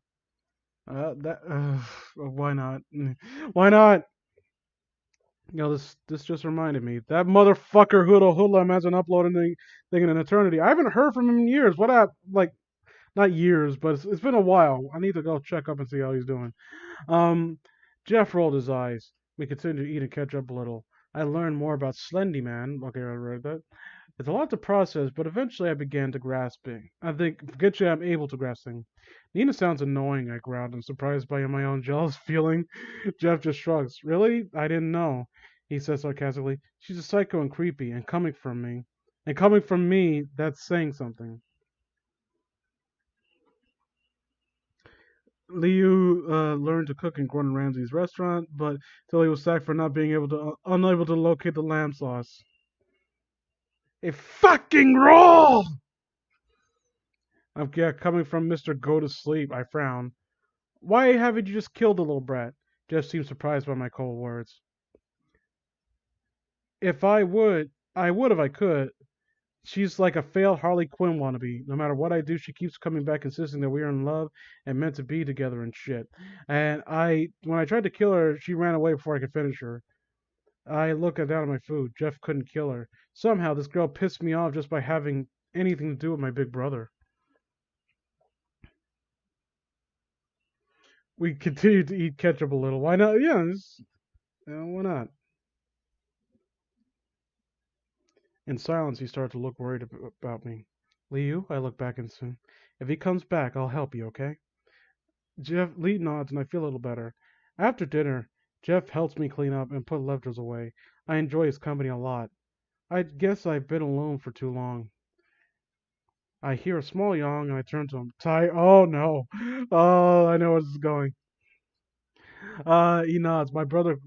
Why not? Why not? This just reminded me that motherfucker Hoodlum hasn't uploaded anything in an eternity. I haven't heard from him in years. What up? Like not years, but it's been a while. I need to go check up and see how he's doing. Um, Jeff rolled his eyes. We continued to eat and catch up a little. I learned more about Slendy Man. Okay, I read that. It's a lot to process, but eventually I began to grasping. I think, forget you, I'm able to grasping. Nina sounds annoying, I growled. I'm surprised by my own jealous feeling. Jeff just shrugs. Really? I didn't know. He says sarcastically. She's a psycho and creepy, and coming from me. And coming from me, that's saying something. Liu learned to cook in Gordon Ramsay's restaurant, but till he was sacked for not being able to, unable to locate the lamb sauce. A fucking roll! I'm coming from Mr. Go to Sleep. I frown. Why haven't you just killed the little brat? Jeff seemed surprised by my cold words. If I would if I could. She's like a failed Harley Quinn wannabe. No matter what I do, she keeps coming back insisting that we are in love and meant to be together and shit. When I tried to kill her, she ran away before I could finish her. I looked down at my food. Jeff couldn't kill her. Somehow, this girl pissed me off just by having anything to do with my big brother. We continued to eat ketchup a little. Why not? Yeah, why not? In silence, he started to look worried about me. Liu, I look back and soon. If he comes back, I'll help you, okay? Lee nods and I feel a little better. After dinner, Jeff helps me clean up and put leftovers away. I enjoy his company a lot. I guess I've been alone for too long. I hear a small yawn and I turn to him. Ty, oh no. Oh, I know where this is going. He nods. My brother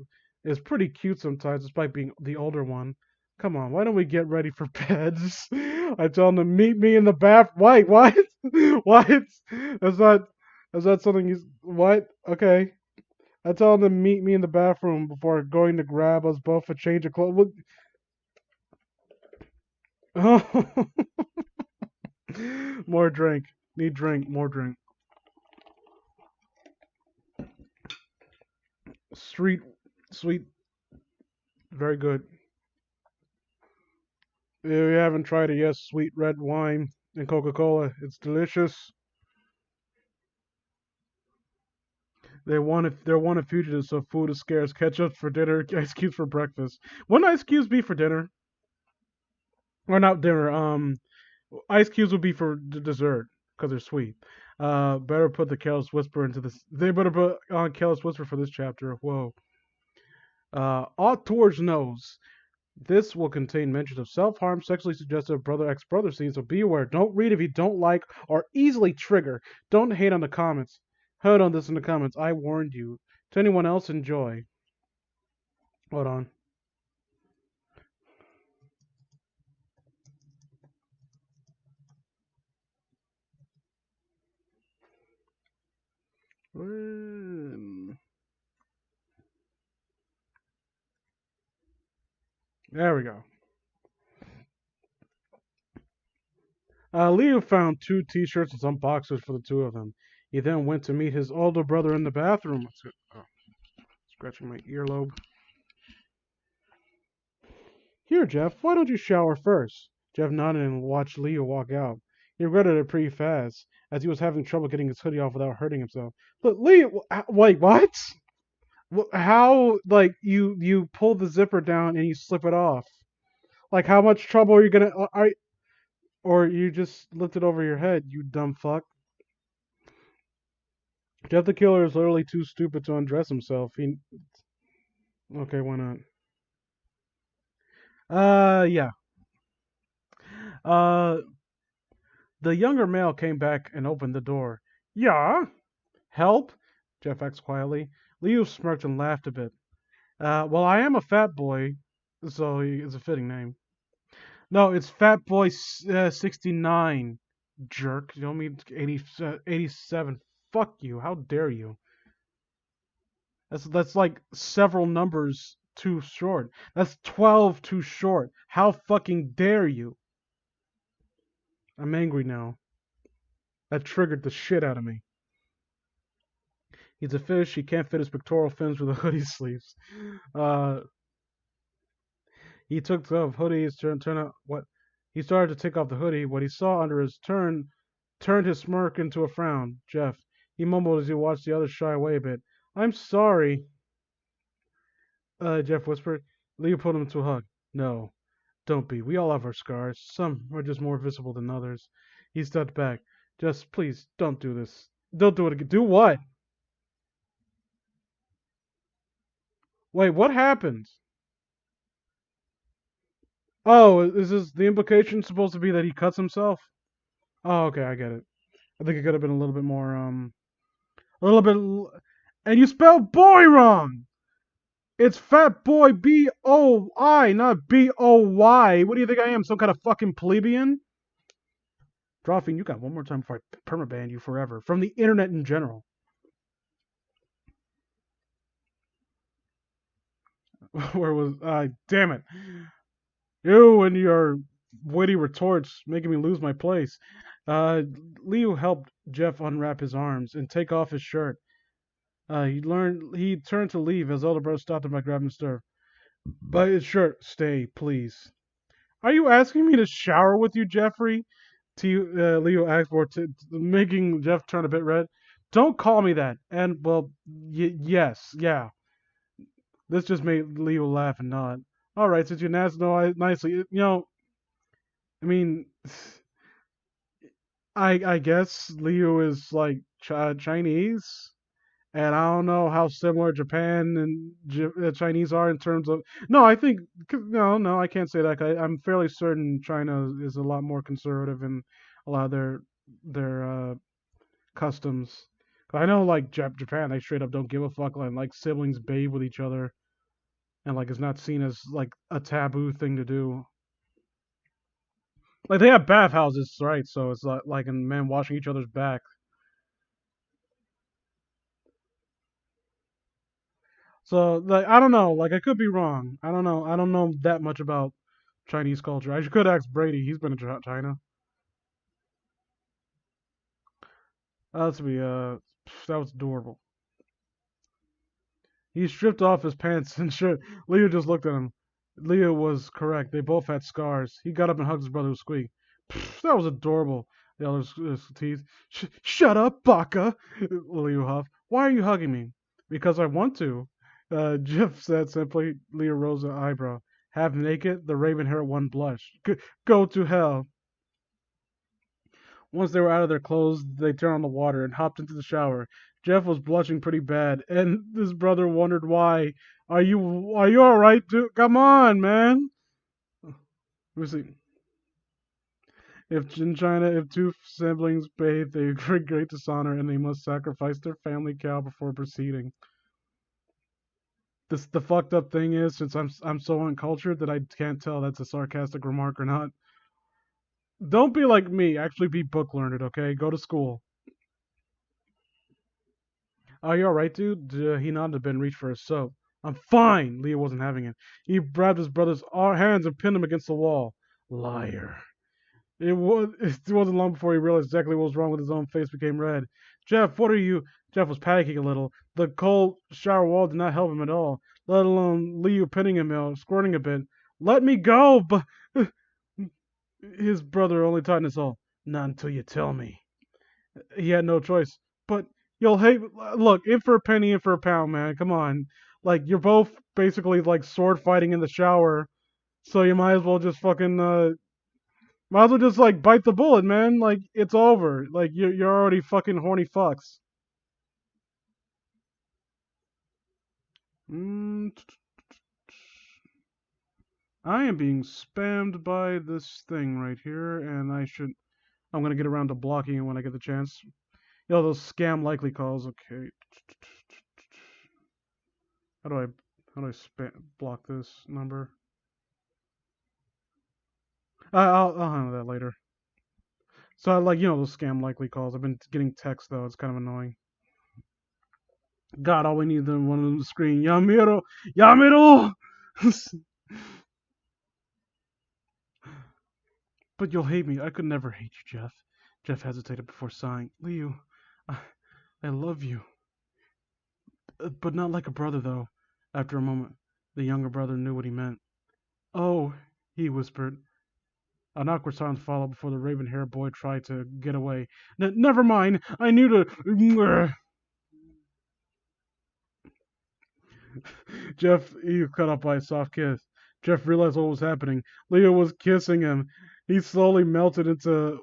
is pretty cute sometimes, despite being the older one. Come on, why don't we get ready for bed? I tell him to meet me in the bath. Wait, what? What? Is that is that something he's what? Okay. I tell him to meet me in the bathroom before going to grab us both a change of clothes. Oh, more drink. Need drink. More drink. Sweet, sweet, very good. If you haven't tried it yet, sweet red wine and Coca-Cola. It's delicious. They're one of fugitives, so food is scarce. Ketchup for dinner, ice cubes for breakfast. Wouldn't ice cubes be for dinner? Or not dinner? Ice cubes would be for dessert because they're sweet. Better put the careless whisper into this. They better put on careless whisper for this chapter. Whoa. Auteur's nose. This will contain mentions of self-harm, sexually suggestive brother ex-brother scenes, so be aware. Don't read if you don't like or easily trigger. Don't hate on the comments. Heard on this in the comments. I warned you. To anyone else, enjoy. Hold on. There we go. Leo found two t-shirts and some boxers for the two of them. He then went to meet his older brother in the bathroom. Oh, scratching my earlobe. Here, Jeff, why don't you shower first? Jeff nodded and watched Leo walk out. He regretted it pretty fast, as he was having trouble getting his hoodie off without hurting himself. But Leo, wait, what? How, like, you pull the zipper down and you slip it off? Like, how much trouble are you gonna, or you just lift it over your head, you dumb fuck? Jeff the Killer is literally too stupid to undress himself. Okay, why not? Yeah. Uh, the younger male came back and opened the door. Yeah? Help? Jeff asked quietly. Leo smirked and laughed a bit. Well, I am a fat boy, so it's a fitting name. No, it's Fat Boy 69, jerk. You don't mean 80, 87. Fuck you. How dare you? That's like several numbers too short. That's 12 too short. How fucking dare you? I'm angry now. That triggered the shit out of me. He's a fish. He can't fit his pectoral fins with the hoodie sleeves. Uh, he took the hoodie. Turn out what? He started to take off the hoodie. What he saw under his turned his smirk into a frown. Jeff. He mumbled as he watched the others shy away a bit. I'm sorry. Jeff whispered. Leo pulled him into a hug. No, don't be. We all have our scars. Some are just more visible than others. He stepped back. Just please, don't do this. Don't do it again. Do what? Wait, what happened? Oh, is this the implication supposed to be that he cuts himself? Oh, okay, I get it. I think it could have been a little bit more, a little bit. And you spelled boy wrong! It's Fat Boy B-O-I, not B-O-Y. What do you think I am, some kind of fucking plebeian? Dropping, you got one more time before I permaban you forever. From the internet in general. Where was, damn it. You and your witty retorts making me lose my place. Leo helped Jeff unwrap his arms and take off his shirt. He turned to leave as older brother stopped him by grabbing his stirrup. But his shirt, stay, please. Are you asking me to shower with you, Jeffrey? Leo asked for, making Jeff turn a bit red. Don't call me that. And, well, yes, yeah. This just made Leo laugh and nod. All right, since you asked nicely, I mean, I guess Leo is like Chinese, and I don't know how similar Japan and Chinese are in terms of. No, I think no, I can't say that. I'm fairly certain China is a lot more conservative and a lot of their customs. 'Cause I know like Japan, they straight up don't give a fuck, like siblings bathe with each other, and like it's not seen as like a taboo thing to do. Like they have bathhouses, right? So it's like and men washing each other's back. So like I don't know, like I could be wrong. I don't know. I don't know that much about Chinese culture. I could ask Brady. He's been to China. Let's be that was adorable. He stripped off his pants and shirt. Leo just looked at him. Leo was correct. They both had scars. He got up and hugged his brother who squeaked. That was adorable. The other's teeth. Shut up, Baka! Leo huffed. Why are you hugging me? Because I want to. Jeff said simply. Leo rose an eyebrow. Half naked, the raven hair one blushed. Go to hell. Once they were out of their clothes, they turned on the water and hopped into the shower. Jeff was blushing pretty bad, and his brother wondered why. Are you all right, dude? Come on, man. Let me see. If in China, if two siblings bathe, they incur great dishonor, and they must sacrifice their family cow before proceeding. This the fucked up thing is, since I'm so uncultured that I can't tell that's a sarcastic remark or not. Don't be like me. Actually, be book learned. Okay, go to school. Are you alright, dude? He nodded and reached for his soap. I'm fine. Leo wasn't having it. He grabbed his brother's hands and pinned him against the wall. Liar. It wasn't long before he realized exactly what was wrong with his own face became red. Jeff, what are you? Jeff was panicking a little. The cold shower wall did not help him at all, let alone Leo pinning him out, squirting a bit. Let me go! But his brother only tightened his all. Not until you tell me. He had no choice. But you'll hate. Look, in for a penny, in for a pound, man. Come on. Like you're both basically like sword fighting in the shower, so you might as well just fucking might as well just like bite the bullet, man. Like it's over. Like you're already fucking horny fucks. Mm, I am being spammed by this thing right here, and I'm gonna get around to blocking it when I get the chance. Yo, those scam likely calls. Okay. How do I block this number? I'll handle that later. So I like those scam likely calls. I've been getting text though. It's kind of annoying. God, all we need them one on the screen. Yamiro, Yamiro. But you'll hate me. I could never hate you, Jeff. Jeff hesitated before sighing. Leo, I, I love you, but not like a brother though. After a moment, the younger brother knew what he meant. Oh, he whispered. An awkward silence followed before the raven-haired boy tried to get away. Never mind. I knew to. Jeff, he cut off by a soft kiss. Jeff realized what was happening. Leo was kissing him. He slowly melted into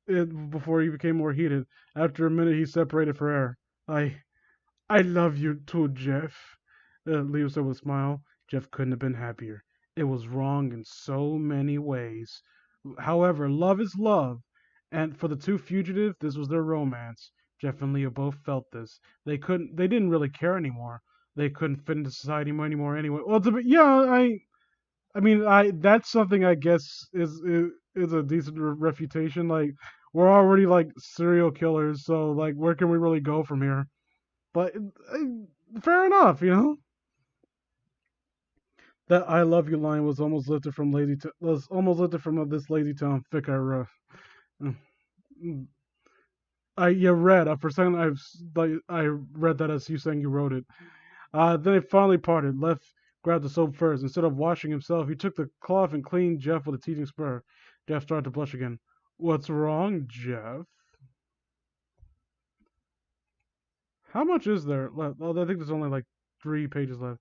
it before he became more heated. After a minute, he separated for air. I love you too, Jeff. Leo said with a smile. Jeff couldn't have been happier. It was wrong in so many ways. However, love is love, and for the two fugitives, this was their romance. Jeff and Leo both felt this. They didn't really care anymore. They couldn't fit into society anymore anyway. Well, yeah, I mean, that's something I guess is a decent refutation. Like, we're already like serial killers, so like, where can we really go from here? But fair enough, you know. That "I love you" line was almost lifted from this lazy tone. Thick I rough. I you read for a second I read that as you saying you wrote it. Then they finally parted. Left grabbed the soap first. Instead of washing himself, he took the cloth and cleaned Jeff with a teasing spur. Jeff started to blush again. What's wrong, Jeff? How much is there left? Oh, I think there's only like 3 pages left.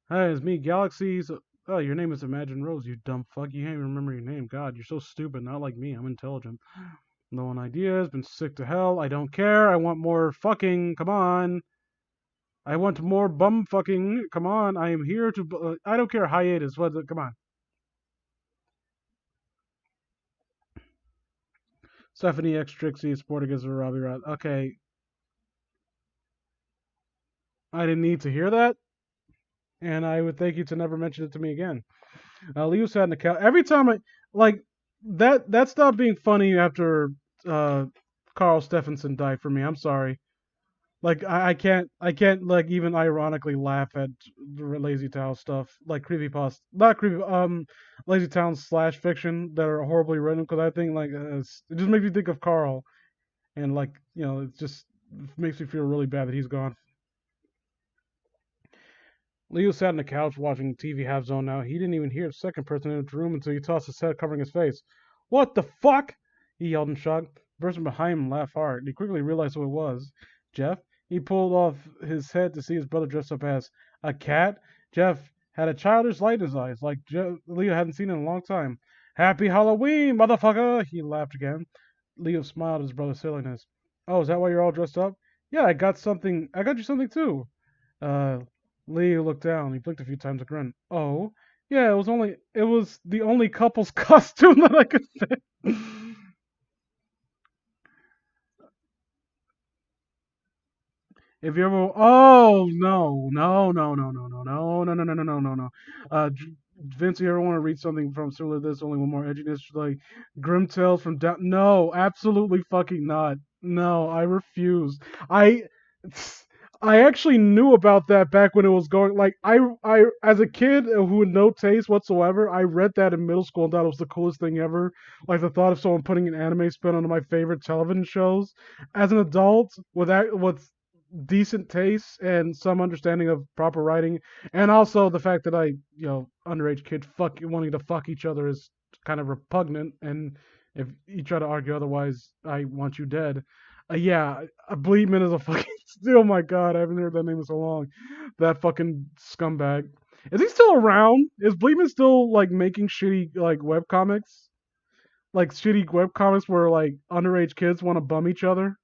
Hey, it's me, Galaxies. Oh, your name is Imagine Rose, you dumb fuck. You can't even remember your name. God, you're so stupid. Not like me. I'm intelligent. No one ideas. Been sick to hell. I don't care. I want more fucking. Come on. I want more bum fucking. Come on. I am here to. I don't care. Hiatus. What? Come on. Stephanie X Trixie sport against Robbie Rod. Okay, I didn't need to hear that, and I would thank you to never mention it to me again. Leo sat in the couch every time I like that. That stopped being funny after uh, Carl Stephenson died for me. I'm sorry. Like I can't like even ironically laugh at the Lazy Town stuff, like creepypasta, not creepy, Lazy Town slash fiction that are horribly written. Because I think like it just makes me think of Carl, and like it just makes me feel really bad that he's gone. Leo sat on the couch watching TV half zone now. He didn't even hear the second person in the room until he tossed his head, covering his face. What the fuck? He yelled in shock. The person behind him laughed hard. He quickly realized who it was. Jeff. He pulled off his head to see his brother dressed up as a cat. Jeff had a childish light in his eyes, like Leo hadn't seen in a long time. Happy Halloween, motherfucker! He laughed again. Leo smiled at his brother's silliness. Oh, is that why you're all dressed up? Yeah, I got something. I got you something too. Uh, Leo looked down. He blinked a few times and grinned. Oh, yeah, it was the only couple's costume that I could fit. If you ever, oh no. Vince, you ever want to read something from similar to this? Only one more edginess, like Grim Tales from Down? No, absolutely fucking not. No, I refuse. I, I actually knew about that back when it was going. Like as a kid who had no taste whatsoever, I read that in middle school and thought it was the coolest thing ever. Like the thought of someone putting an anime spin on my favorite television shows. As an adult, with decent taste and some understanding of proper writing, and also the fact that underage kids wanting to fuck each other is kind of repugnant. And if you try to argue otherwise, I want you dead. Yeah, Bleedman is a fucking. Oh my god, I haven't heard that name in so long. That fucking scumbag. Is he still around? Is Bleedman still like making shitty like web comics? Like shitty web comics where like underage kids want to bum each other?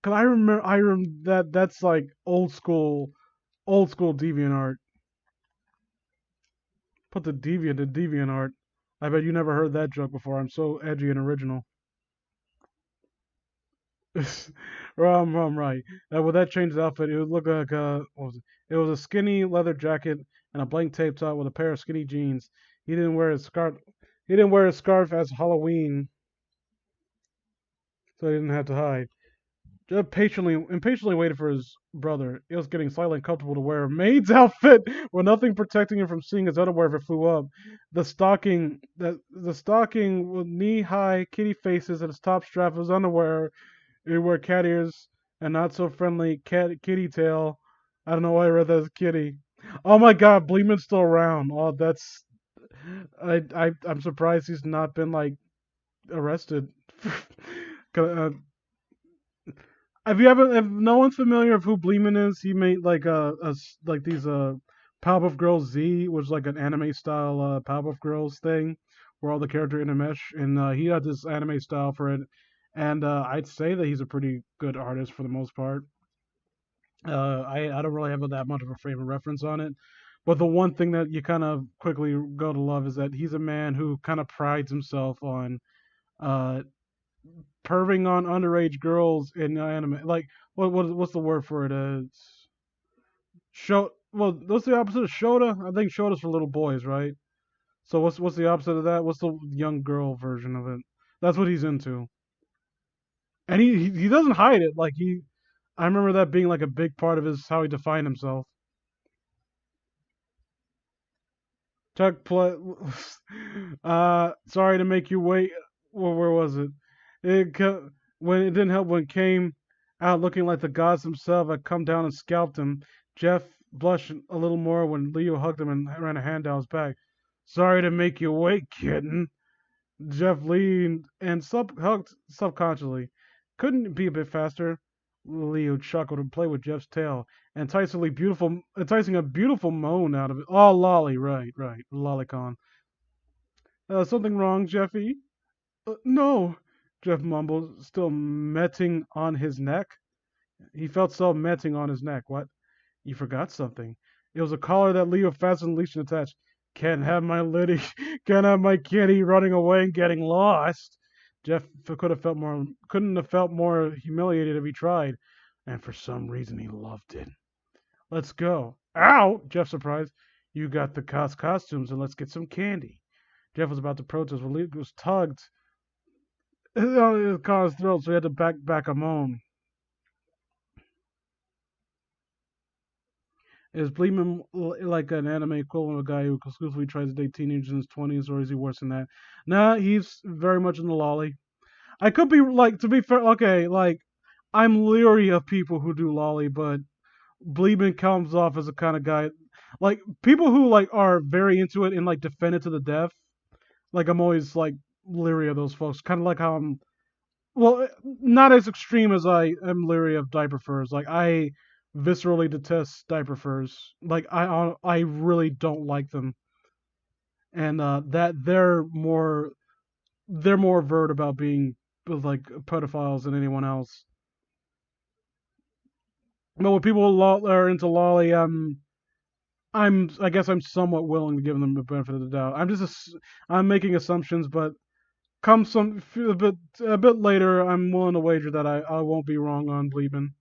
Cause I remember that's like old school deviant art. Put the deviant in deviant art. I bet you never heard that joke before. I'm so edgy and original. I'm right. With that changed outfit, it would look like what was it? It was a skinny leather jacket and a blank tape top with a pair of skinny jeans. He didn't wear his scarf. He didn't wear his scarf as Halloween, so he didn't have to hide. Jeb impatiently waited for his brother. It was getting slightly uncomfortable to wear a maid's outfit with nothing protecting him from seeing his underwear if it flew up. The stocking with knee-high kitty faces and its top strap of his underwear. It wore cat ears and not so friendly kitty tail. I don't know why I read that as kitty. Oh my God, Bleeman's still around. Oh, that's I'm surprised he's not been like arrested. uh, if no one's familiar with who Bleeman is, he made like like these Powerpuff Girls Z, which is like an anime style Powerpuff Girls thing, where all the character intermesh, and he had this anime style for it, and I'd say that he's a pretty good artist for the most part. I don't really have that much of a frame of reference on it, but the one thing that you kind of quickly go to love is that he's a man who kind of prides himself on uh perving on underage girls in anime. Like what's the word for it? It's show. Well, what's the opposite of Shota? I think Shota's for little boys, right? So what's the opposite of that? What's the young girl version of it? That's what he's into, and he doesn't hide it. Like I remember that being like a big part of his how he defined himself. Chuck play. Sorry to make you wait. Well, where was it? When it didn't help when came out looking like the gods themselves had come down and scalped him. Jeff blushed a little more when Leo hugged him and ran a hand down his back. Sorry to make you wait, kitten. Jeff leaned and hugged subconsciously. Couldn't it be a bit faster? Leo chuckled and played with Jeff's tail, enticing a beautiful moan out of it. Oh, lolly, right, lolicon. Something wrong, Jeffy? No, Jeff mumbled, still metting on his neck. He felt so metting on his neck. What? You forgot something. It was a collar that Leo fastened, leashed, and attached. Can't have my lady, can't have my kitty running away and getting lost. Jeff couldn't have felt more humiliated if he tried, and for some reason he loved it. Let's go. Ow! Jeff surprised. You got the costumes and let's get some candy. Jeff was about to protest, but Lee was tugged. It caught his throat, so he had to back a moan. Is Bleeman like an anime equivalent of a guy who exclusively tries to date teenagers in his 20s, or is he worse than that? Nah, he's very much in the lolly. I could be like, to be fair, okay, like, I'm leery of people who do lolly, but Bleeman comes off as a kind of guy, like, people who, like, are very into it and, like, defend it to the death. Like, I'm always, like, leery of those folks. Kind of like how I'm, well, not as extreme as I am leery of diaper furs. Like, I viscerally detest diaper furs. Like, I really don't like them, and that they're more overt about being like pedophiles than anyone else. But when people are into lolly, I guess I'm somewhat willing to give them the benefit of the doubt. I'm making assumptions, but come a bit later, I'm willing to wager that I won't be wrong on Bleeben.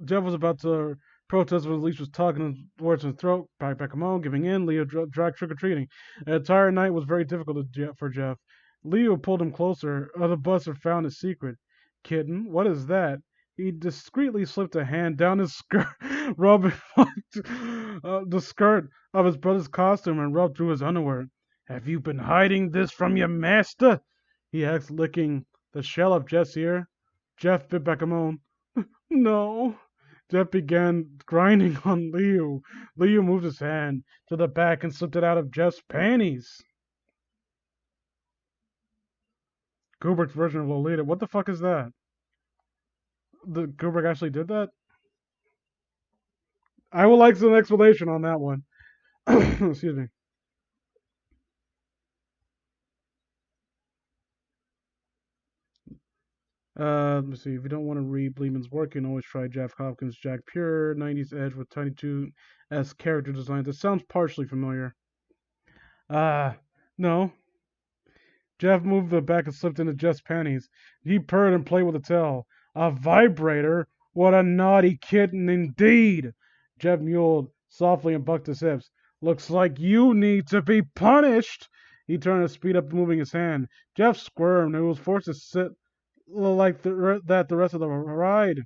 Jeff was about to protest when Elise was tugging towards his throat. Back home, giving in. Leo dragged trick or treating. The entire night was very difficult for Jeff. Leo pulled him closer. The buster found his secret. Kitten, what is that? He discreetly slipped a hand down his skirt, rubbing the skirt of his brother's costume and rubbed through his underwear. Have you been hiding this from your master? He asked, licking the shell of Jeff's ear. Jeff bit back a moan. No. Jeff began grinding on Leo. Leo moved his hand to the back and slipped it out of Jeff's panties. Kubrick's version of Lolita. What the fuck is that? The Kubrick actually did that? I would like some explanation on that one. Excuse me. Let me see. If you don't want to read Bleeman's work, you can always try Jeff Hopkins' Jack Pure, 90s Edge with Tiny Toon as character design. This sounds partially familiar. No. Jeff moved the back and slipped into Jeff's panties. He purred and played with the tail. A vibrator? What a naughty kitten indeed! Jeff mewed softly and bucked his hips. Looks like you need to be punished! He turned to speed up, moving his hand. Jeff squirmed and was forced to sit like that the rest of the ride.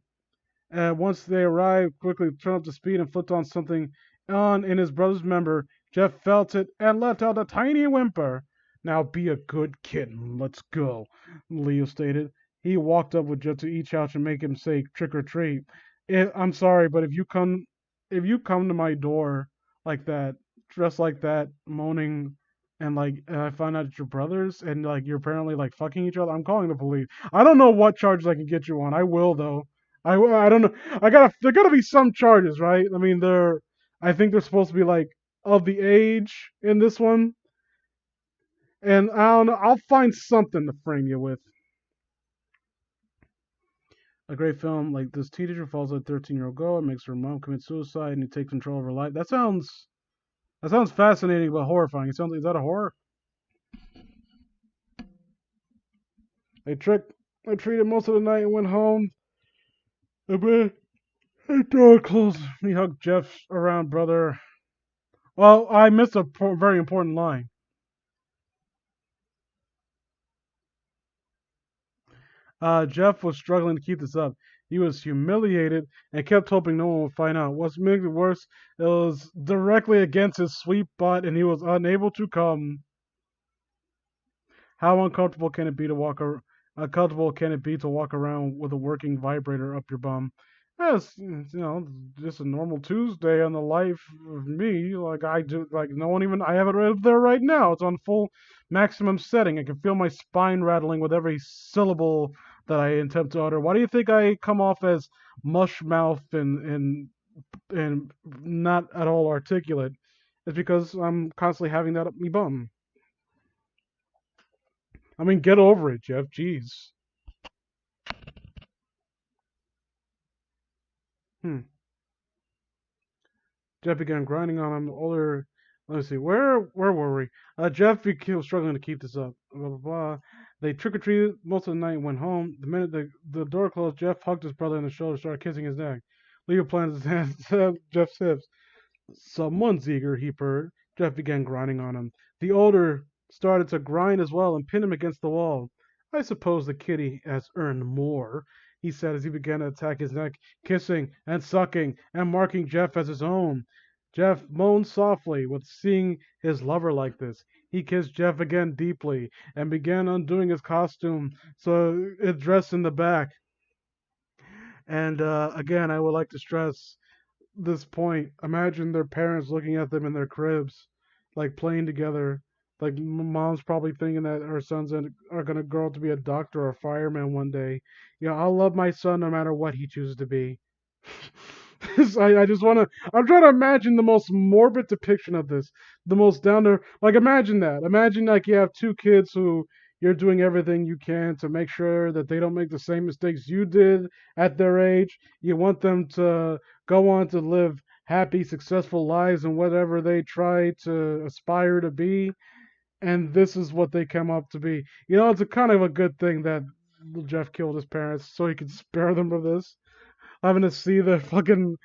Once they arrived, quickly turned up to speed and flipped on something on in his brother's member. Jeff felt it and let out a tiny whimper. Now be a good kitten. Let's go, Leo stated. He walked up with Jeff to each house and make him say trick or treat. I'm sorry, but if you come to my door like that, dressed like that, moaning, and like and I find out it's your brothers and like you're apparently like fucking each other, I'm calling the police. I don't know what charges I can get you on. I will though. I don't know. There gotta be some charges, right? I mean, I think they're supposed to be like of the age in this one, and I don't know. I'll find something to frame you with. A great film like this teenager falls a 13-year-old girl and makes her mom commit suicide, and he takes control of her life. That sounds fascinating but horrifying. Is that a horror? They tricked. I treated most of the night and went home. The door closed. He hugged Jeff around, brother. Well, I missed a very important line. Jeff was struggling to keep this up. He was humiliated and kept hoping no one would find out. What's making it worse, it was directly against his sweet butt, and he was unable to come. How uncomfortable can it be to walk around with a working vibrator up your bum? Yes, just a normal Tuesday on the life of me. Like I do, like no one even. I have it right up there right now. It's on full maximum setting. I can feel my spine rattling with every syllable that I attempt to utter. Why do you think I come off as mush mouth and not at all articulate? It's because I'm constantly having that up my bum. I mean, get over it, Jeff. Jeez. Hmm. Jeff began grinding on him. Older, let me see, where were we? Jeff was struggling to keep this up. Blah blah blah. They trick or treated most of the night and went home. The minute the door closed, Jeff hugged his brother in the shoulder, started kissing his neck. Leo planted his hands to Jeff's hips. Someone's eager, he purred. Jeff began grinding on him. The older started to grind as well and pin him against the wall. I suppose the kitty has earned more, he said as he began to attack his neck, kissing and sucking and marking Jeff as his own. Jeff moaned softly with seeing his lover like this. He kissed Jeff again deeply and began undoing his costume so it dressed in the back. And again, I would like to stress this point. Imagine their parents looking at them in their cribs, like playing together. Like mom's probably thinking that her sons are gonna grow up to be a doctor or a fireman one day. I'll love my son no matter what he chooses to be. I just want to. I'm trying to imagine the most morbid depiction of this. The most down to like. Imagine that. Imagine like you have two kids who you're doing everything you can to make sure that they don't make the same mistakes you did at their age. You want them to go on to live happy, successful lives and whatever they try to aspire to be. And this is what they come up to be. It's a kind of a good thing that Jeff killed his parents so he could spare them of this. Having to see the fucking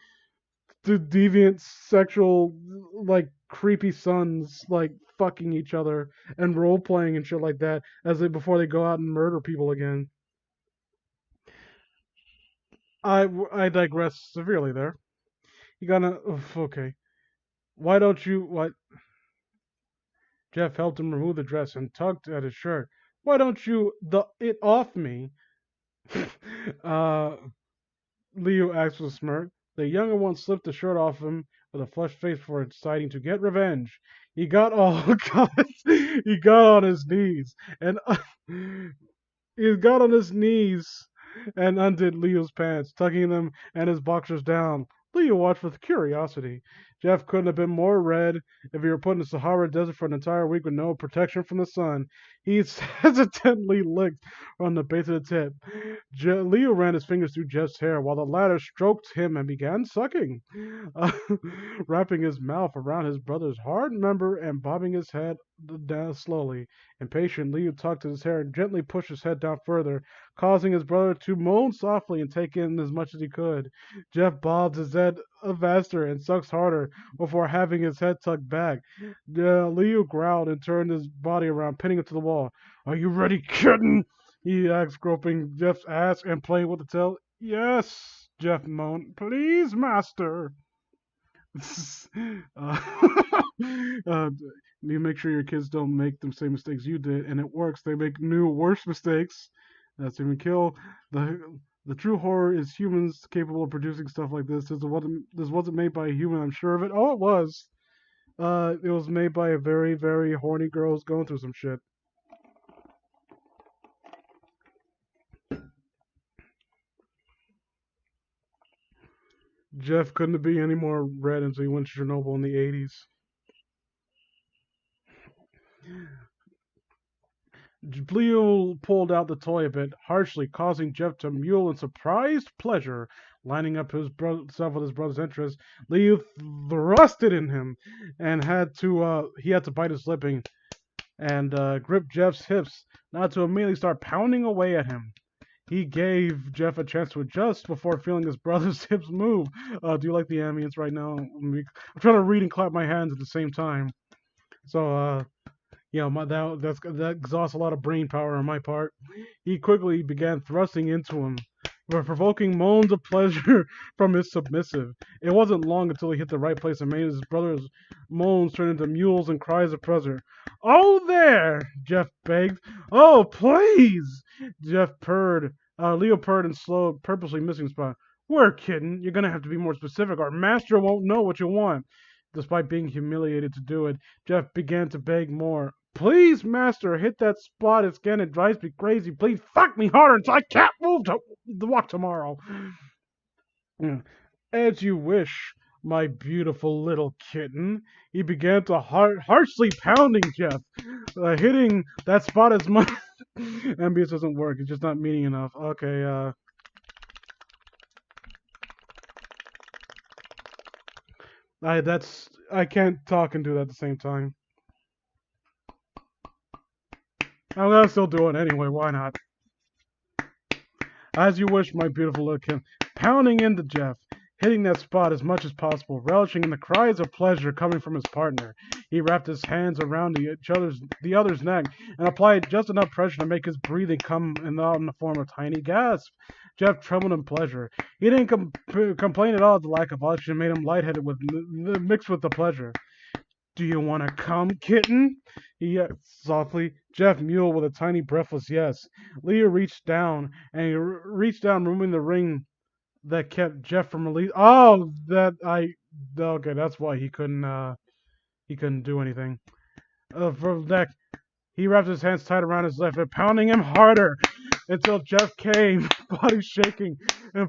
deviant sexual like creepy sons like fucking each other and role playing and shit like that as they before they go out and murder people again. I digress severely there. You gotta okay. Why don't you what Jeff helped him remove the dress and tugged at his shirt. Why don't you the it off me? uh Leo asked with a smirk. The younger one slipped the shirt off him with a flushed face before deciding to get revenge. He got all he got on his knees and he got on his knees and undid Leo's pants, tucking them and his boxers down. Leo watched with curiosity. Jeff couldn't have been more red if he were put in the Sahara Desert for an entire week with no protection from the sun. He hesitantly licked on the base of the tip. Leo ran his fingers through Jeff's hair while the latter stroked him and began sucking, uh, wrapping his mouth around his brother's hard member and bobbing his head down slowly. Impatient, Leo tugged at his hair and gently pushed his head down further, causing his brother to moan softly and take in as much as he could. Jeff bobs his head faster and sucks harder before having his head tugged back. Leo growled and turned his body around, pinning it to the wall. Are you ready, kitten? He asked, groping Jeff's ass and playing with the tail. Yes, Jeff moaned. Please, master. uh, you make sure your kids don't make the same mistakes you did, and it works. They make new, worse mistakes. That's even kill. The true horror is humans capable of producing stuff like this. This wasn't made by a human, I'm sure of it. Oh, it was. It was made by a very, very horny girl who's going through some shit. Jeff couldn't be any more red until he went to Chernobyl in the 80s. Leo pulled out the toy a bit harshly, causing Jeff to mewl in surprised pleasure. Lining up himself with his brother's interest, Leo thrust it in him, and he had to bite his lip and grip Jeff's hips, not to immediately start pounding away at him. He gave Jeff a chance to adjust before feeling his brother's hips move. Do you like the ambience right now? I'm trying to read and clap my hands at the same time. So, that exhausts a lot of brain power on my part. He quickly began thrusting into him, provoking moans of pleasure from his submissive. It wasn't long until he hit the right place and made his brother's moans turn into mewls and cries of pleasure. Oh, there! Jeff begged. Oh, please! Jeff purred. Leo purred and slowed, purposely missing spot. Where, kitten? You're gonna have to be more specific. Our master won't know what you want. Despite being humiliated to do it, Jeff began to beg more. Please, master, hit that spot again. It drives me crazy. Please fuck me harder until I can't move to walk tomorrow. As you wish, my beautiful little kitten. He began to harshly pounding Jeff, hitting that spot as much. MBS doesn't work. It's just not meaning enough. Okay, I can't talk and do that at the same time. I'm gonna still do it anyway. Why not? As you wish, my beautiful little Kim. Pounding into Jeff, hitting that spot as much as possible, relishing in the cries of pleasure coming from his partner. He wrapped his hands around the other's neck and applied just enough pressure to make his breathing come out in the form of tiny gasps. Jeff trembled in pleasure. He didn't complain at all at the lack of oxygen made him lightheaded mixed with the pleasure. Do you want to come, kitten? He asked softly. Jeff mewed with a tiny, breathless yes. Leah reached down, removing the ring that kept Jeff from release. Oh, okay, that's why he couldn't do anything. From neck, he wrapped his hands tight around his left, pounding him harder until Jeff came, body shaking and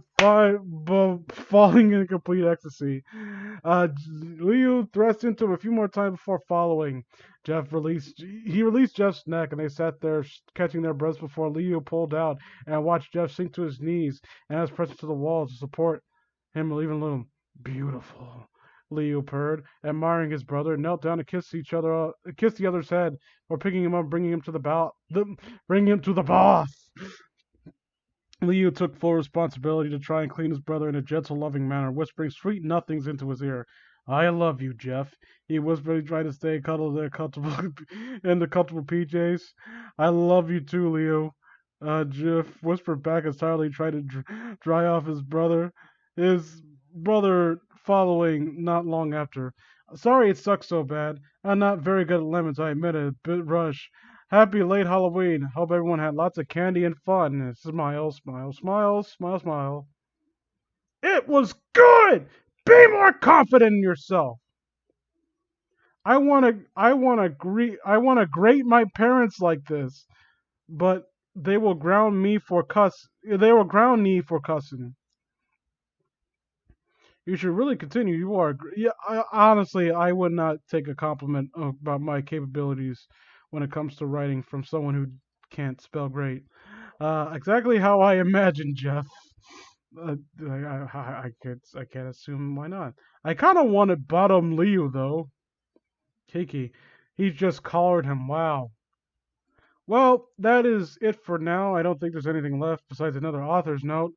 falling in complete ecstasy. Liu thrust into him a few more times before following. He released Jeff's neck, and they sat there catching their breaths before Liu pulled out and watched Jeff sink to his knees and was pressed to the wall to support him leaving the room. Beautiful. Liu purred, admiring his brother, knelt down to kiss the other's head, or picking him up, bringing him to the boss. Liu took full responsibility to try and clean his brother in a gentle, loving manner, whispering sweet nothings into his ear. I love you, Jeff. He whispered, trying to stay cuddled in the comfortable PJs. I love you too, Leo. Jeff whispered back as Tyler tried to dry off his brother following not long after. Sorry it sucks so bad. I'm not very good at lemons, I admit it. Bit rush. Happy late Halloween. Hope everyone had lots of candy and fun. Smile, smile, smile, smile, smile. It was good! Be more confident in yourself. I wanna grate my parents like this, but they will ground me for cussing. You should really continue. You are. Yeah, honestly, I would not take a compliment about my capabilities when it comes to writing from someone who can't spell great. Exactly how I imagined, Jeff. I can't assume why not. I kind of wanted bottom Liu though. Kiki, he just collared him. Wow. Well, that is it for now. I don't think there's anything left besides another author's note.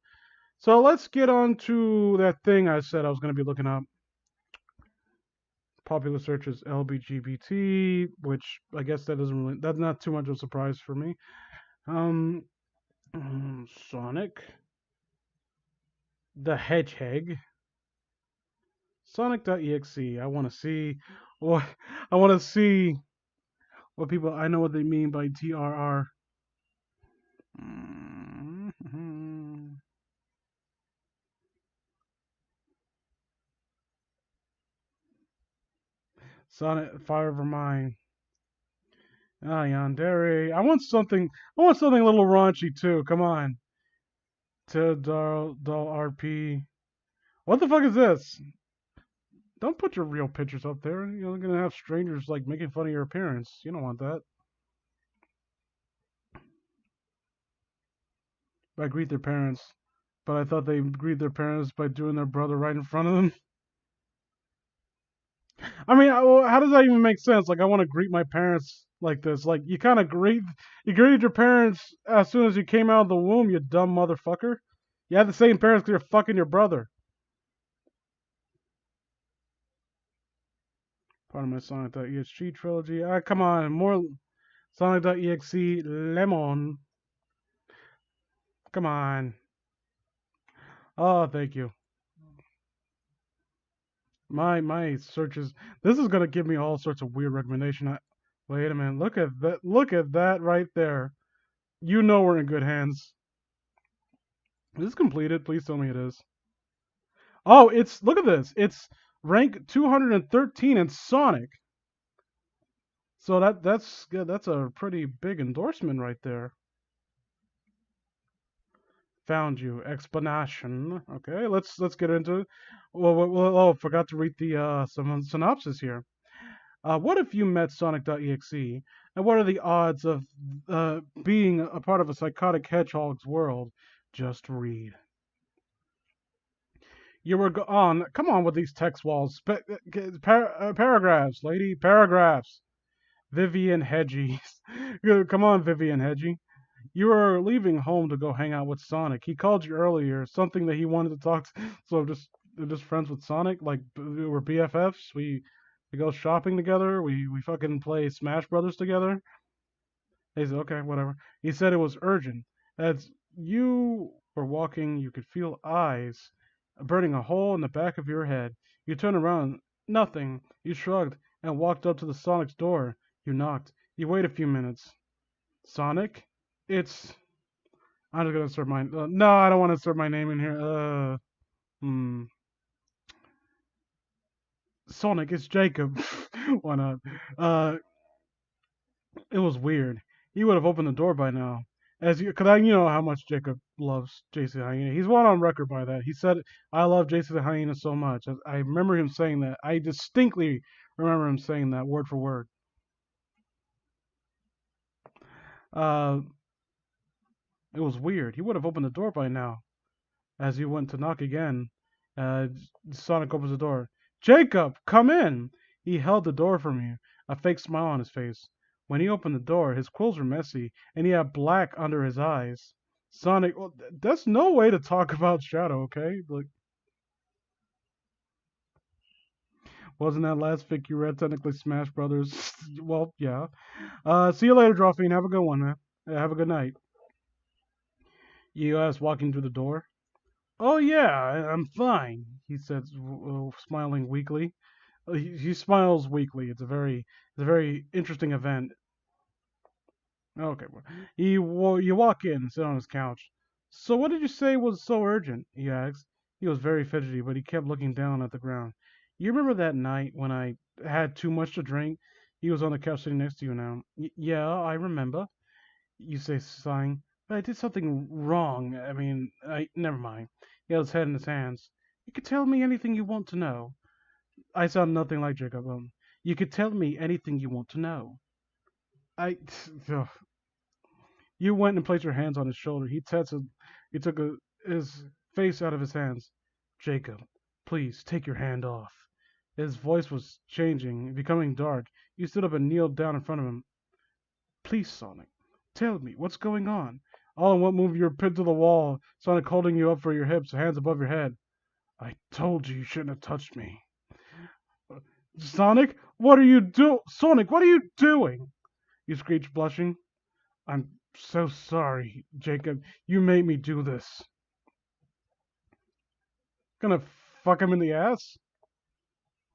So let's get on to that thing I said I was going to be looking up. Popular search is LBGBT, which I guess that's not too much of a surprise for me. Um, Sonic the Hedgehog, Sonic.exe. What I want to see what people. I know what they mean by TRR. Sonic Fire Over Mine. Ah, Yandere. I want something a little raunchy too. Come on. Doll RP. What the fuck is this? Don't put your real pictures up there. You're gonna have strangers like making fun of your appearance. You don't want that. By greet their parents. But I thought they greet their parents by doing their brother right in front of them. I mean, how does that even make sense? Like, I want to greet my parents like this. Like, you greeted your parents as soon as you came out of the womb, you dumb motherfucker. You had the same parents because you're fucking your brother. Part of my Sonic.exe trilogy. Come on, more Sonic.exe Lemon. Come on. Oh, thank you. My searches. This is gonna give me all sorts of weird recommendation. Wait a minute. Look at that. Look at that right there. You know we're in good hands. Is this completed? Please tell me it is. Oh, look at this. It's rank 213 in Sonic. So that's a pretty big endorsement right there. Found you. Explanation. Okay, let's get into it. Oh, forgot to read the some synopsis here. What if you met Sonic.exe? And what are the odds of being a part of a psychotic hedgehog's world? Just read. You were on. Come on with these text walls. Paragraphs, lady. Paragraphs. Vivian Hedgie. Come on, Vivian Hedgie. You were leaving home to go hang out with Sonic. He called you earlier, something that he wanted to talk to. So just friends with Sonic, like we're BFFs. We go shopping together. We fucking play Smash Brothers together. He said, okay, whatever. He said it was urgent. As you were walking, you could feel eyes burning a hole in the back of your head. You turned around. Nothing. You shrugged and walked up to the Sonic's door. You knocked. You wait a few minutes. Sonic? It's. I'm just gonna insert my. No, I don't want to insert my name in here. Hmm. Sonic, it's Jacob. Why not? Uh, it was weird. He would have opened the door by now. Cause you know how much Jacob loves Jason the Hyena. He's one on record by that. He said, "I love Jason the Hyena so much." I remember him saying that. I distinctly remember him saying that word for word. Uh, it was weird. He would have opened the door by now. As you went to knock again, uh, Sonic opens the door. Jacob, come in! He held the door from you, a fake smile on his face. When he opened the door, his quills were messy, and he had black under his eyes. Sonic, well, that's no way to talk about Shadow, okay? Like, wasn't that last fic you read technically Smash Brothers? Well, yeah. See you later, Drawfiend. Have a good one, man. Have a good night. You asked walking through the door. Oh yeah, I'm fine, he said, smiling weakly. He smiles weakly. It's a very interesting event. Okay, well, you walk in, sit on his couch. So what did you say was so urgent? He asked. He was very fidgety, but he kept looking down at the ground. You remember that night when I had too much to drink? He was on the couch sitting next to you now. Yeah, I remember. You say, sighing. But I did something wrong. I mean, never mind. He held his head in his hands. You could tell me anything you want to know. I sound nothing like Jacob. You could tell me anything you want to know. I. Ugh. You went and placed your hands on his shoulder. He took his face out of his hands. Jacob, please take your hand off. His voice was changing, becoming dark. You stood up and kneeled down in front of him. Please, Sonic, tell me what's going on. All in one move, you were pinned to the wall. Sonic holding you up for your hips, hands above your head. I told you shouldn't have touched me. Sonic, what are you do? Sonic, what are you doing? You screeched, blushing. I'm so sorry, Jacob. You made me do this. Gonna fuck him in the ass?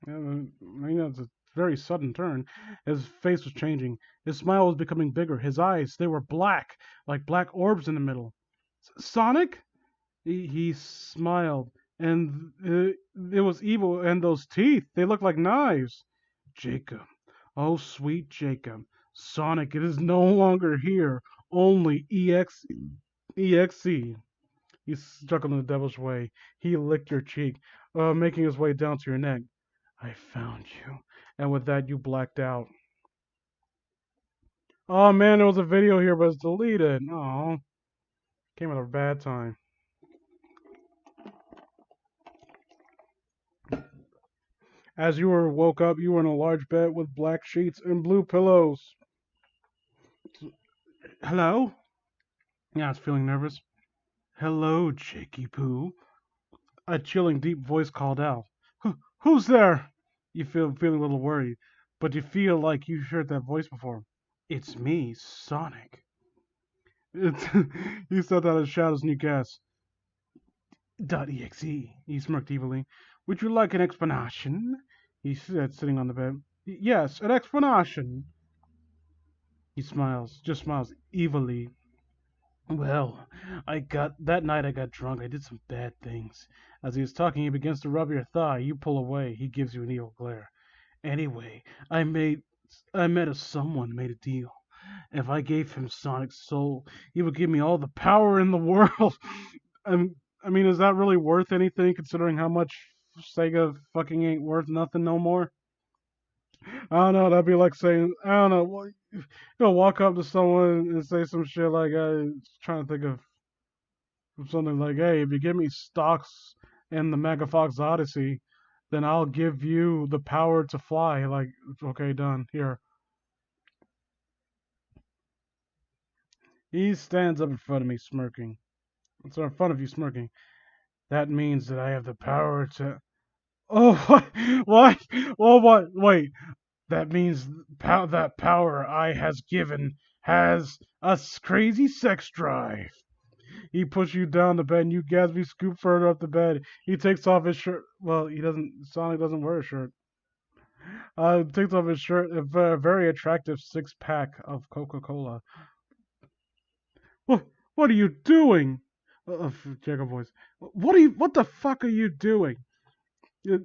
It's a very sudden turn. His face was changing. His smile was becoming bigger. His eyes, they were black, like black orbs in the middle. Sonic? He smiled, and it was evil. And those teeth, they looked like knives. Jacob. Oh, sweet Jacob. Sonic, it is no longer here. Only EXE. He chuckled in the devilish way. He licked your cheek, making his way down to your neck. I found you. And with that, you blacked out. Oh man, there was a video here, but it's deleted. Oh, came at a bad time. As you were woke up, you were in a large bed with black sheets and blue pillows. Hello? Yeah, I was feeling nervous. Hello, Jakey Poo. A chilling, deep voice called out. Who's there? You feel feeling a little worried, but you feel like you've heard that voice before. It's me, Sonic. He said out of the shadows and you gasped. .exe. He smirked evilly. Would you like an explanation? He said, sitting on the bed. Yes, an explanation. He just smiles evilly. Well, that night I got drunk. I did some bad things. As he was talking, he begins to rub your thigh. You pull away. He gives you an evil glare. Anyway, I met someone made a deal. If I gave him Sonic's soul, he would give me all the power in the world. I mean, is that really worth anything considering how much Sega fucking ain't worth nothing no more? I don't know. That'd be like saying, I don't know. Walk up to someone and say some shit like, trying to think of something like, hey, if you give me stocks in the Megafox Odyssey, then I'll give you the power to fly. Like, okay, done. Here. He stands up in front of me, smirking. So in front of you, smirking. That means that I have the power to. Oh, what? What? Oh, what? Wait. That means that power I has given has a crazy sex drive. He pushes you down the bed, and you Gatsby scoop further up the bed. He takes off his shirt. Well, he doesn't. Sonic doesn't wear a shirt. Takes off his shirt. A very attractive six pack of Coca-Cola. What? What are you doing? Jacob voice. What are you? What the fuck are you doing?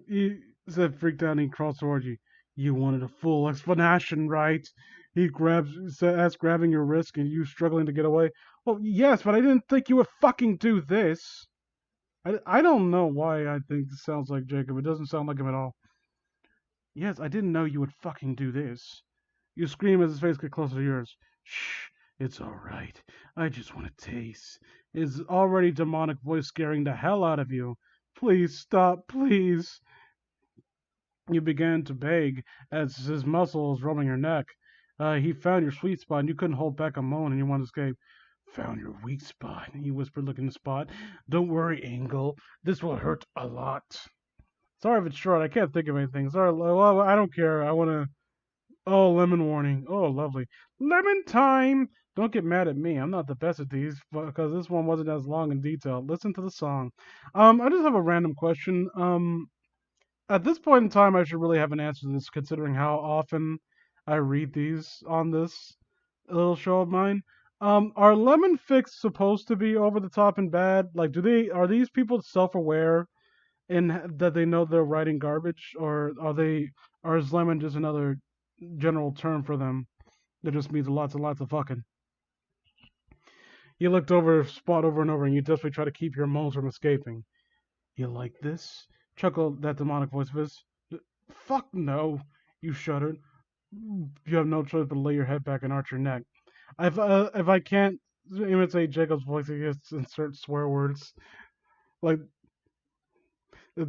He said, freaked out, and he crawls towards you. You wanted a full explanation, right? He grabs, as grabbing your wrist, and you struggling to get away. Well, yes, but I didn't think you would fucking do this. I don't know why I think this sounds like Jacob. It doesn't sound like him at all. Yes, I didn't know you would fucking do this. You scream as his face gets closer to yours. Shh, it's alright. I just want to taste. His already demonic voice scaring the hell out of you. Please stop, please. You began to beg as his muscles rubbing your neck. He found your sweet spot, and you couldn't hold back a moan, and you wanted to escape. Found your weak spot, he whispered, looking at the spot. Don't worry, Angel. This will hurt a lot. Sorry if it's short. I can't think of anything. Sorry. Well, I don't care. I want to. Oh, lemon warning. Oh, lovely. Lemon time. Don't get mad at me. I'm not the best at these because this one wasn't as long and detailed. Listen to the song. I just have a random question. At this point in time, I should really have an answer to this, considering how often I read these on this little show of mine. Are lemon fix supposed to be over the top and bad? Like, are these people self-aware in that they know they're writing garbage, or is lemon just another general term for them that just means lots and lots of fucking? You looked over Spot over and over, and you desperately try to keep your moans from escaping. You like this? Chuckled that demonic voice of his. Fuck no, you shuddered. You have no choice but to lay your head back and arch your neck. If I can't imitate Jacob's voice, I just insert swear words. Like, I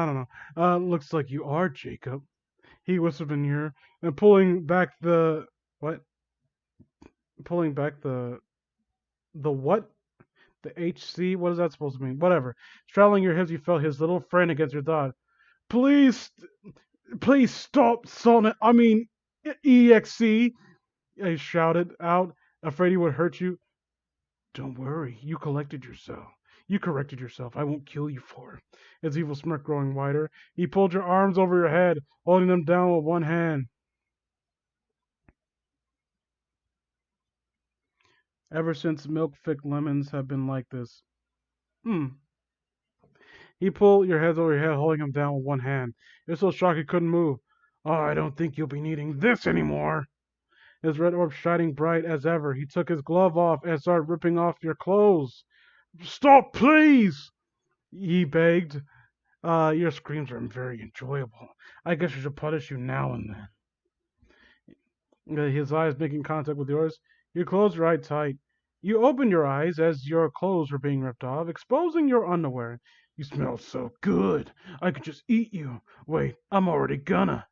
don't know. Looks like you are, Jacob. He whispered in your ear, and pulling back the. What? Pulling back the what? The HC? What is that supposed to mean? Whatever. Straddling your hips, you felt his little friend against your thigh. Please, please stop, Sonic. I mean, EXC. He shouted out, afraid he would hurt you. Don't worry, you collected yourself. You corrected yourself. I won't kill you for it. His evil smirk growing wider, he pulled your arms over your head, holding them down with one hand. Ever since milk thick lemons have been like this. Hmm. He pulled your heads over your head, holding them down with one hand. You're so shocked you couldn't move. Oh, I don't think you'll be needing this anymore. His red orb shining bright as ever. He took his glove off and started ripping off your clothes. Stop, please! He begged. Your screams are very enjoyable. I guess I should punish you now and then. His eyes making contact with yours. You closed your eyes tight. You opened your eyes as your clothes were being ripped off, exposing your underwear. You smell so good. I could just eat you. Wait, I'm already gonna.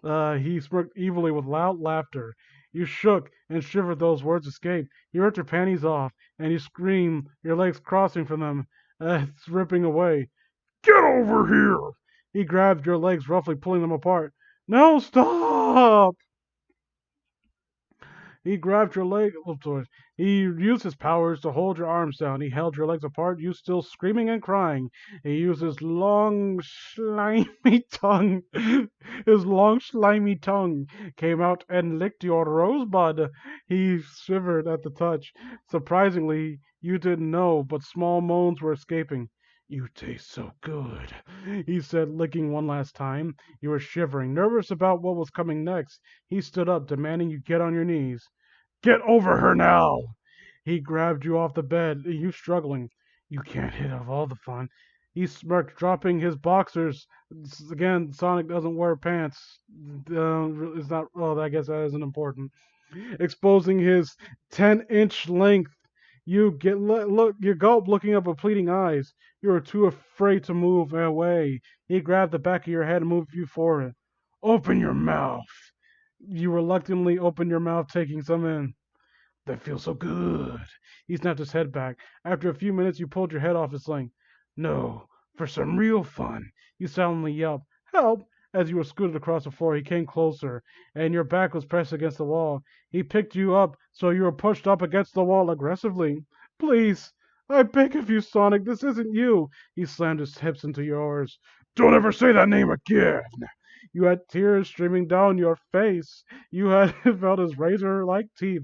He smirked evilly with loud laughter. You shook and shivered. Those words escaped. You ripped your panties off, and you screamed, your legs crossing from them, ripping away. Get over here! He grabbed your legs, roughly pulling them apart. No, stop! He grabbed your leg. Oh, sorry. He used his powers to hold your arms down. He held your legs apart, you still screaming and crying. He used his long, slimy tongue. His long, slimy tongue came out and licked your rosebud. He shivered at the touch. Surprisingly, you didn't know, but small moans were escaping. You taste so good, he said, licking one last time. You were shivering, nervous about what was coming next. He stood up, demanding you get on your knees. Get over her now! He grabbed you off the bed, you struggling. You can't hit of all the fun. He smirked, dropping his boxers. Again, Sonic doesn't wear pants. It's not. Well, I guess that isn't important. Exposing his 10-inch length. You gulp, looking up with pleading eyes. You are too afraid to move away. He grabbed the back of your head and moved you forward. Open your mouth. You reluctantly open your mouth, taking some in. That feels so good. He snapped his head back. After a few minutes, you pulled your head off his sling. No, for some real fun. You silently yelped, Help! As you were scooted across the floor, he came closer, and your back was pressed against the wall. He picked you up, so you were pushed up against the wall aggressively. Please, I beg of you, Sonic, this isn't you. He slammed his hips into yours. Don't ever say that name again. You had tears streaming down your face. You had felt his razor like teeth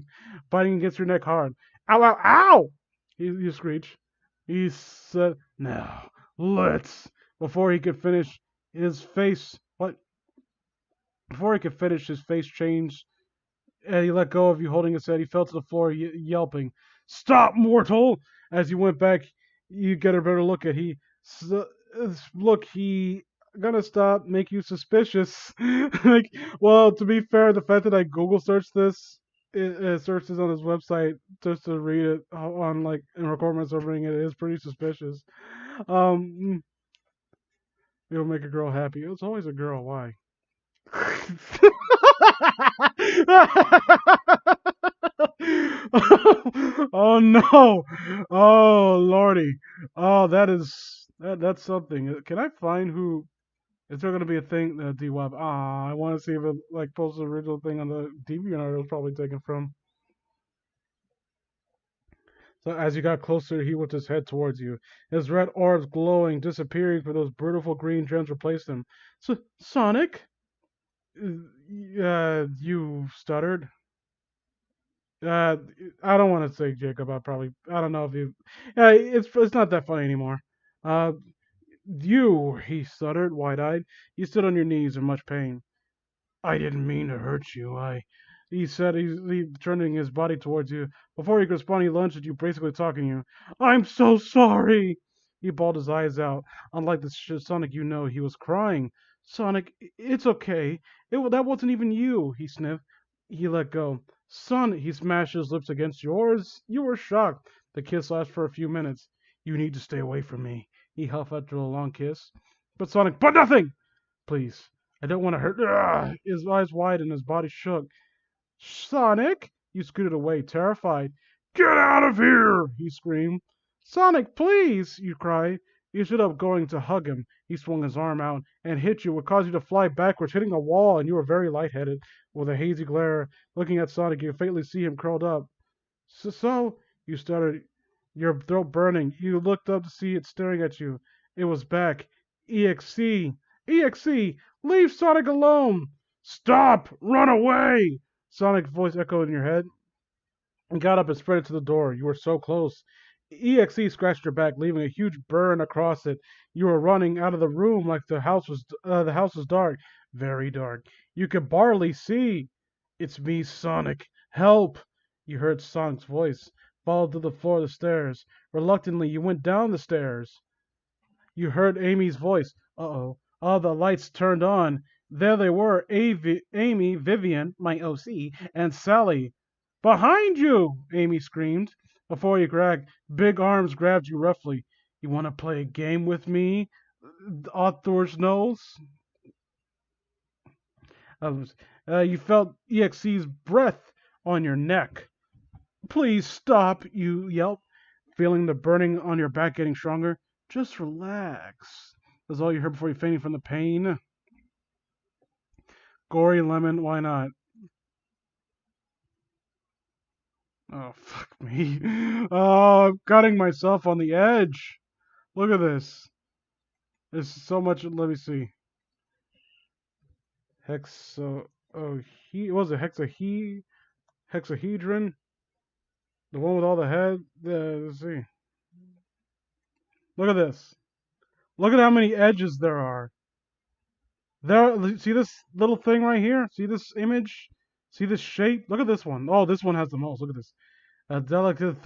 biting against your neck hard. Ow, ow, ow! You screeched. He said, Now, let's. Before he could finish, his face. What? Before he could finish, his face changed, and he let go of you, holding his head. He fell to the floor, yelping, Stop, mortal! As you went back, you get a better look at he. Look, he gonna stop, make you suspicious. Like, well, to be fair, the fact that I Google searched this, searched this on his website just to read it on like and record myself reading it is pretty suspicious. Um, it'll make a girl happy. It's always a girl. Why? Oh no! Oh lordy! Oh, that's something. Can I find who? Is there gonna be a thing? DWAP. Ah, I want to see if it like posts the original thing on the DeviantArt it was probably taken from. So as you got closer, he whipped his head towards you. His red orbs glowing, disappearing for those beautiful green gems replaced them. Sonic, you stuttered. Uh, I don't want to say Jacob. I don't know if you. It's not that funny anymore. Uh, he stuttered, wide-eyed. You stood on your knees in much pain. I didn't mean to hurt you. He said, he turning his body towards you. Before he could respond, he lunged at you, basically talking to you. I'm so sorry. He bawled his eyes out. Unlike the Sonic you know, he was crying. Sonic, it's okay. That wasn't even you, he sniffed. He let go. Son, he smashed his lips against yours. You were shocked. The kiss lasted for a few minutes. You need to stay away from me. He huffed after a long kiss. But nothing! Please, I don't want to hurt. Ugh! His eyes wide and his body shook. Sonic! You scooted away, terrified. Get out of here! He screamed. Sonic, please! You cried. You stood up, going to hug him. He swung his arm out and hit you, would cause you to fly backwards, hitting a wall, and you were very lightheaded. With a hazy glare, looking at Sonic, you faintly see him curled up. You stuttered, your throat burning. You looked up to see it staring at you. It was back. EXC! EXC! Leave Sonic alone! Stop! Run away! Sonic's voice echoed in your head and got up and sprinted to the door. You were so close. EXE scratched your back, leaving a huge burn across it. You were running out of the room like the house was dark, very dark. You could barely see. It's me, Sonic. Help! You heard Sonic's voice, followed to the floor of the stairs. Reluctantly, you went down the stairs. You heard Amy's voice. Uh-oh. All the lights turned on. There they were, Amy, Vivian, my OC, and Sally. Behind you! Amy screamed. Before you grabbed, big arms grabbed you roughly. You want to play a game with me? Arthur's nose. You felt EXC's breath on your neck. Please stop, you yelped, feeling the burning on your back getting stronger. Just relax. That's all you heard before you fainted from the pain. Gory lemon, why not? Oh, fuck me. Oh, I'm cutting myself on the edge. Look at this. There's so much. Let me see. Was it hexahedron? The one with all the head? Let's see. Look at this. Look at how many edges there are. See this little thing right here? See this image? See this shape? Look at this one. Oh, this one has the most. Look at this. A delicate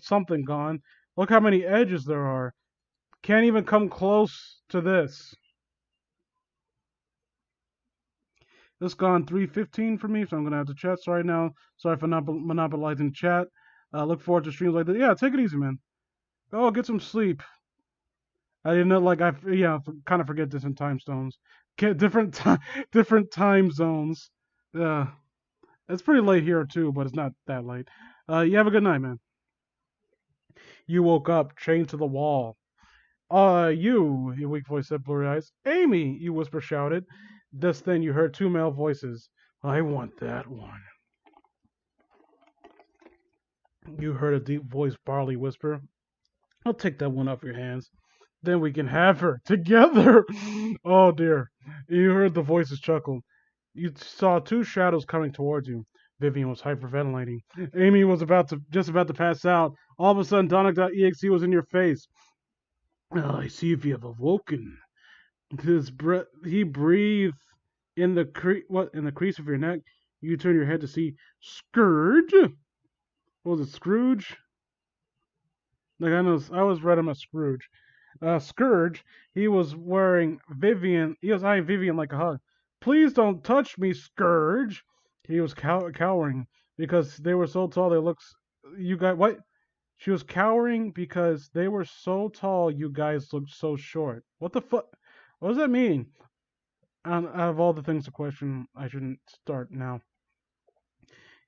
something gone. Look how many edges there are. Can't even come close to this. This gone 3:15 for me, so I'm gonna have to chat. Sorry now. Sorry for not monopolizing chat. Look forward to streams like this. Yeah, take it easy, man. Oh, get some sleep. I didn't know, like, kind of forget different time zones. Different time, different time zones. Uh, it's pretty late here too, but it's not that late. You have a good night, man. You woke up, chained to the wall. You, your weak voice said, blurry eyes. Amy, you whisper shouted. Just then you heard two male voices. I want that one. You heard a deep voice Barley whisper. I'll take that one off your hands. Then we can have her together. Oh dear. You heard the voices chuckle. You saw two shadows coming towards you. Vivian was hyperventilating. Amy was about to pass out. All of a sudden, Donic.exe was in your face. Oh, I see if you have awoken. His breath. He breathed in the in the crease of your neck. You turn your head to see Scourge. What was it, Scrooge? Like I know, I was read him as Scrooge. Scourge. He was wearing Vivian. He was eyeing Vivian like a hug. Please don't touch me, Scourge. He was cowering because they were so tall. They looks. You guys, what? She was cowering because they were so tall. You guys looked so short. What the fuck? What does that mean? Out of all the things to question, I shouldn't start now.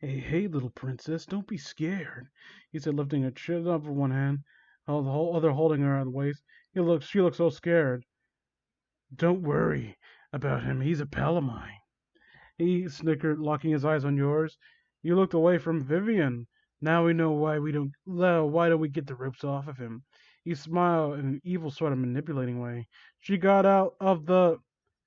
Hey, little princess, don't be scared, he said, lifting her chin up with one hand, while the whole other holding her at the waist. She looked so scared. Don't worry about him. He's a pal of mine. He snickered, locking his eyes on yours. You looked away from Vivian. Now we know why we don't. Why don't we get the ropes off of him? He smiled in an evil, sort of manipulating way. She got out of the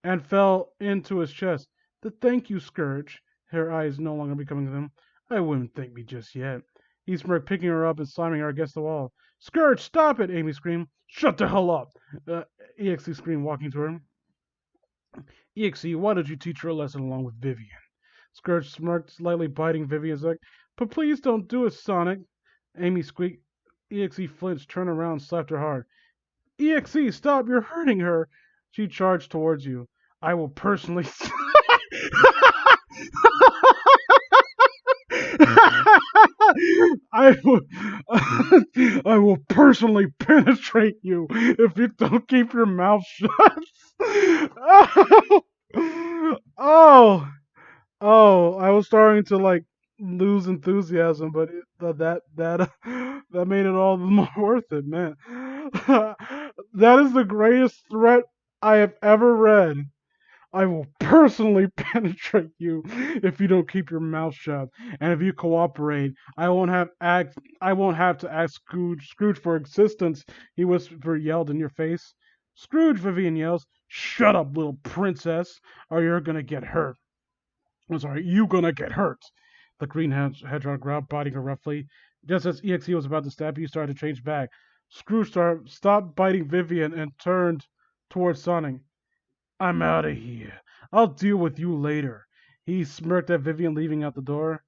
and fell into his chest. The thank you, Scourge. Her eyes no longer becoming them. I wouldn't thank me just yet. He smirked, picking her up and slamming her against the wall. Scourge, stop it! Amy screamed. Shut the hell up! EXE screamed, walking to her. EXE, why don't you teach her a lesson along with Vivian? Scourge smirked, slightly biting Vivian's neck. But please don't do it, Sonic. Amy squeaked. EXE flinched, turned around, and slapped her hard. EXE, stop! You're hurting her! She charged towards you. I will personally. I will, I will personally penetrate you if you don't keep your mouth shut. Oh, oh, I was starting to like lose enthusiasm, but that made it all the more worth it, man. That is the greatest threat I have ever read. I will personally penetrate you if you don't keep your mouth shut. And if you cooperate, I won't have to ask Scrooge for assistance, he whispered yelled in your face. Scrooge, Vivian yells, shut up, little princess, or you're gonna get hurt. I'm sorry, you gonna get hurt. The green hedgehog growled, biting her roughly. Just as EXE was about to stab you, started to change back. Scrooge stopped biting Vivian and turned towards Sonic. I'm out of here. I'll deal with you later. He smirked at Vivian leaving out the door.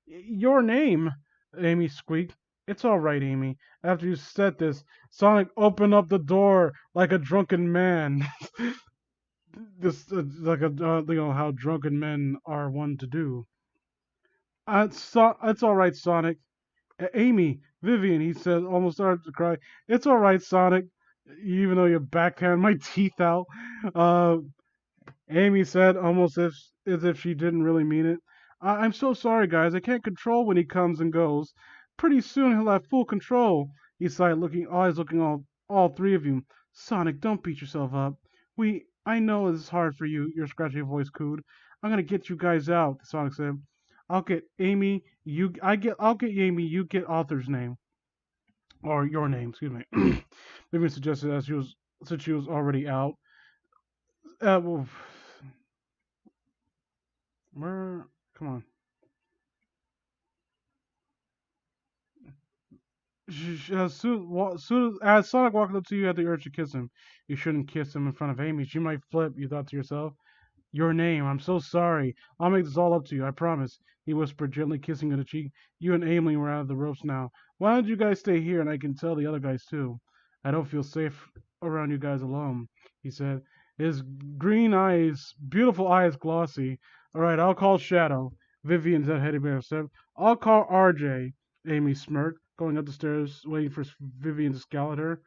Your name? Amy squeaked. It's all right, Amy. After you said this, Sonic opened up the door like a drunken man. This like a how drunken men are one to do. It's all right, Sonic. Amy, Vivian, he said, almost started to cry. It's all right, Sonic. Even though you backhand my teeth out. Uh, Amy said, almost as if she didn't really mean it. I'm so sorry, guys. I can't control when he comes and goes. Pretty soon he'll have full control. He sighed, looking all three of you. Sonic, don't beat yourself up. I know this is hard for you. Your scratchy voice cooed. I'm gonna get you guys out. Sonic said. I'll get Amy. I'll get Amy. You get Arthur's name or your name. Excuse me. Vivian suggested as since she was already out. Well, where? Come on. Soon as Sonic walked up to you, you had the urge to kiss him. You shouldn't kiss him in front of Amy. She might flip. You thought to yourself. Your name. I'm so sorry. I'll make this all up to you. I promise. He whispered, gently kissing her on the cheek. You and Amy were out of the ropes now. Why don't you guys stay here and I can tell the other guys too? I don't feel safe around you guys alone, he said. His green eyes, beautiful eyes, glossy. All right, I'll call Shadow. Vivian's heading back upstairs. I'll call RJ. Amy smirked, going up the stairs, waiting for Vivian to scowl at her.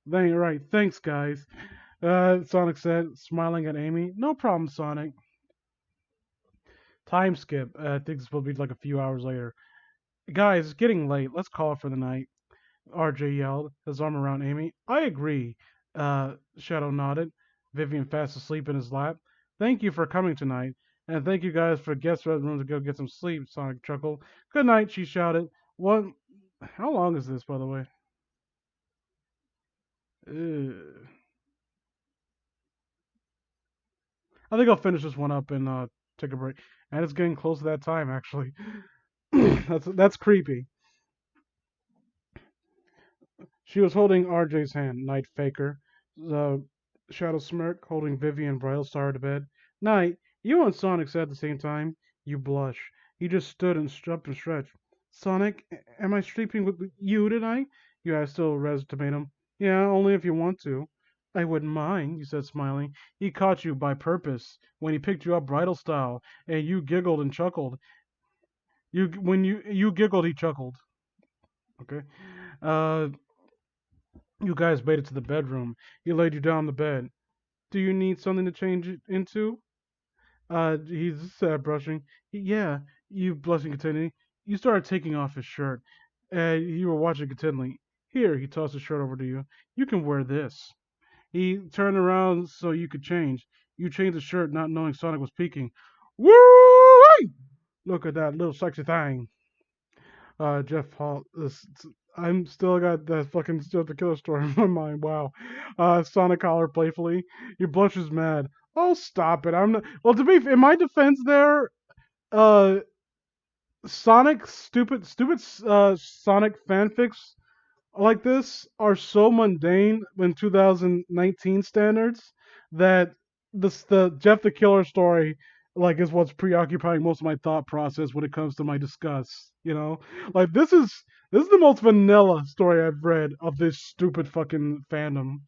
Then you're right. Thanks, guys. Sonic said, smiling at Amy. No problem, Sonic. Time skip. I think it's supposed to be like a few hours later. Guys, it's getting late. Let's call it for the night. RJ yelled, his arm around Amy. I agree. Shadow nodded, Vivian fast asleep in his lap. Thank you for coming tonight. And thank you guys for guest room to go get some sleep, Sonic chuckled. Good night, she shouted. What? How long is this, by the way? Uh, I think I'll finish this one up and take a break. And it's getting close to that time, actually. That's creepy. She was holding RJ's hand, Night Faker. The Shadow smirk, holding Vivian Bridal Star to bed. Night, you and Sonic said at the same time. You blush. He just stood and up and stretched. Sonic, am I sleeping with you tonight? You asked, still res tomato. Yeah, only if you want to. I wouldn't mind, you said, smiling. He caught you by purpose when he picked you up bridal style, and you giggled and chuckled. You giggled, he chuckled. Okay. Uh, You guys made it to the bedroom. He laid you down on the bed. Do you need something to change it into? He's brushing. Yeah, you blushing continually. You started taking off his shirt. You were watching continually. Here, he tossed his shirt over to you. You can wear this. He turned around so you could change. You changed the shirt, not knowing Sonic was peeking. Woo! Look at that little sexy thing. Jeff Hall. I'm still got that fucking still the killer story in my mind. Wow. Sonic Collar playfully. Your blush is mad. Oh, stop it. I'm not. Well, to be in my defense, there, uh, Sonic stupid Sonic fanfics like this are so mundane in 2019 standards that the Jeff the Killer story like is what's preoccupying most of my thought process when it comes to my discuss. Like this is the most vanilla story I've read of this stupid fucking fandom.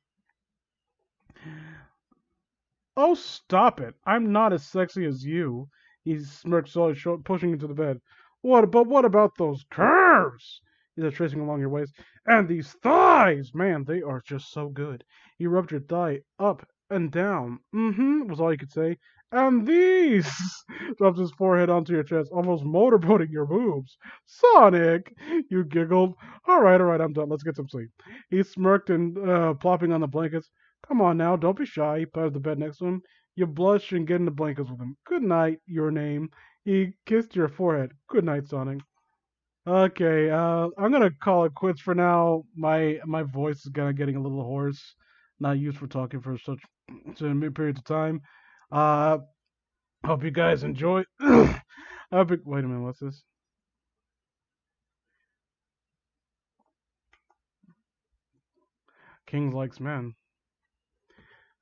Oh, stop it! I'm not as sexy as you. He smirked slowly, pushing into the bed. What about those curves? He said, tracing along your waist. And these thighs! Man, they are just so good. He rubbed your thigh up and down. Mm-hmm, was all he could say. And these! Dropped his forehead onto your chest, almost motorboating your boobs. Sonic! You giggled. All right, I'm done. Let's get some sleep. He smirked and plopping on the blankets. Come on now, don't be shy. He patted the bed next to him. You blush and get in the blankets with him. Good night, your name. He kissed your forehead. Good night, Sonic. Okay, I'm gonna call it quits for now. My voice is kind of getting a little hoarse. Not used for talking for such periods of time. Uh, hope you guys enjoy. Wait a minute, what's this? King likes men.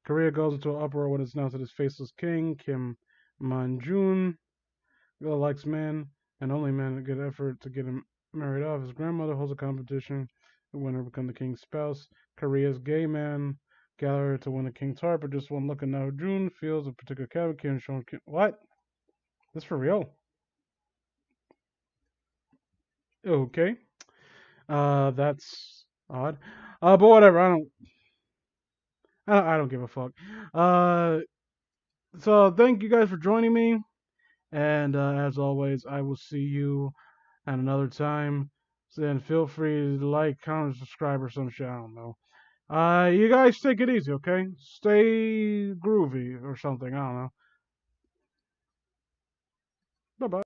Korea goes into an uproar when it's announced that his faceless king, Kim Manjun, likes men, and only men get effort to get him married off. His grandmother holds a competition. The winner become the king's spouse. Korea's gay man gather to win the king's heart, but just one look at Now June feels a particular character and shown. What? This for real? Okay. That's odd. But whatever. I don't give a fuck. Uh, so thank you guys for joining me, and as always, I will see you at another time. So then feel free to like, comment, subscribe, or some shit. I don't know. You guys take it easy, okay? Stay groovy or something. I don't know. Bye bye.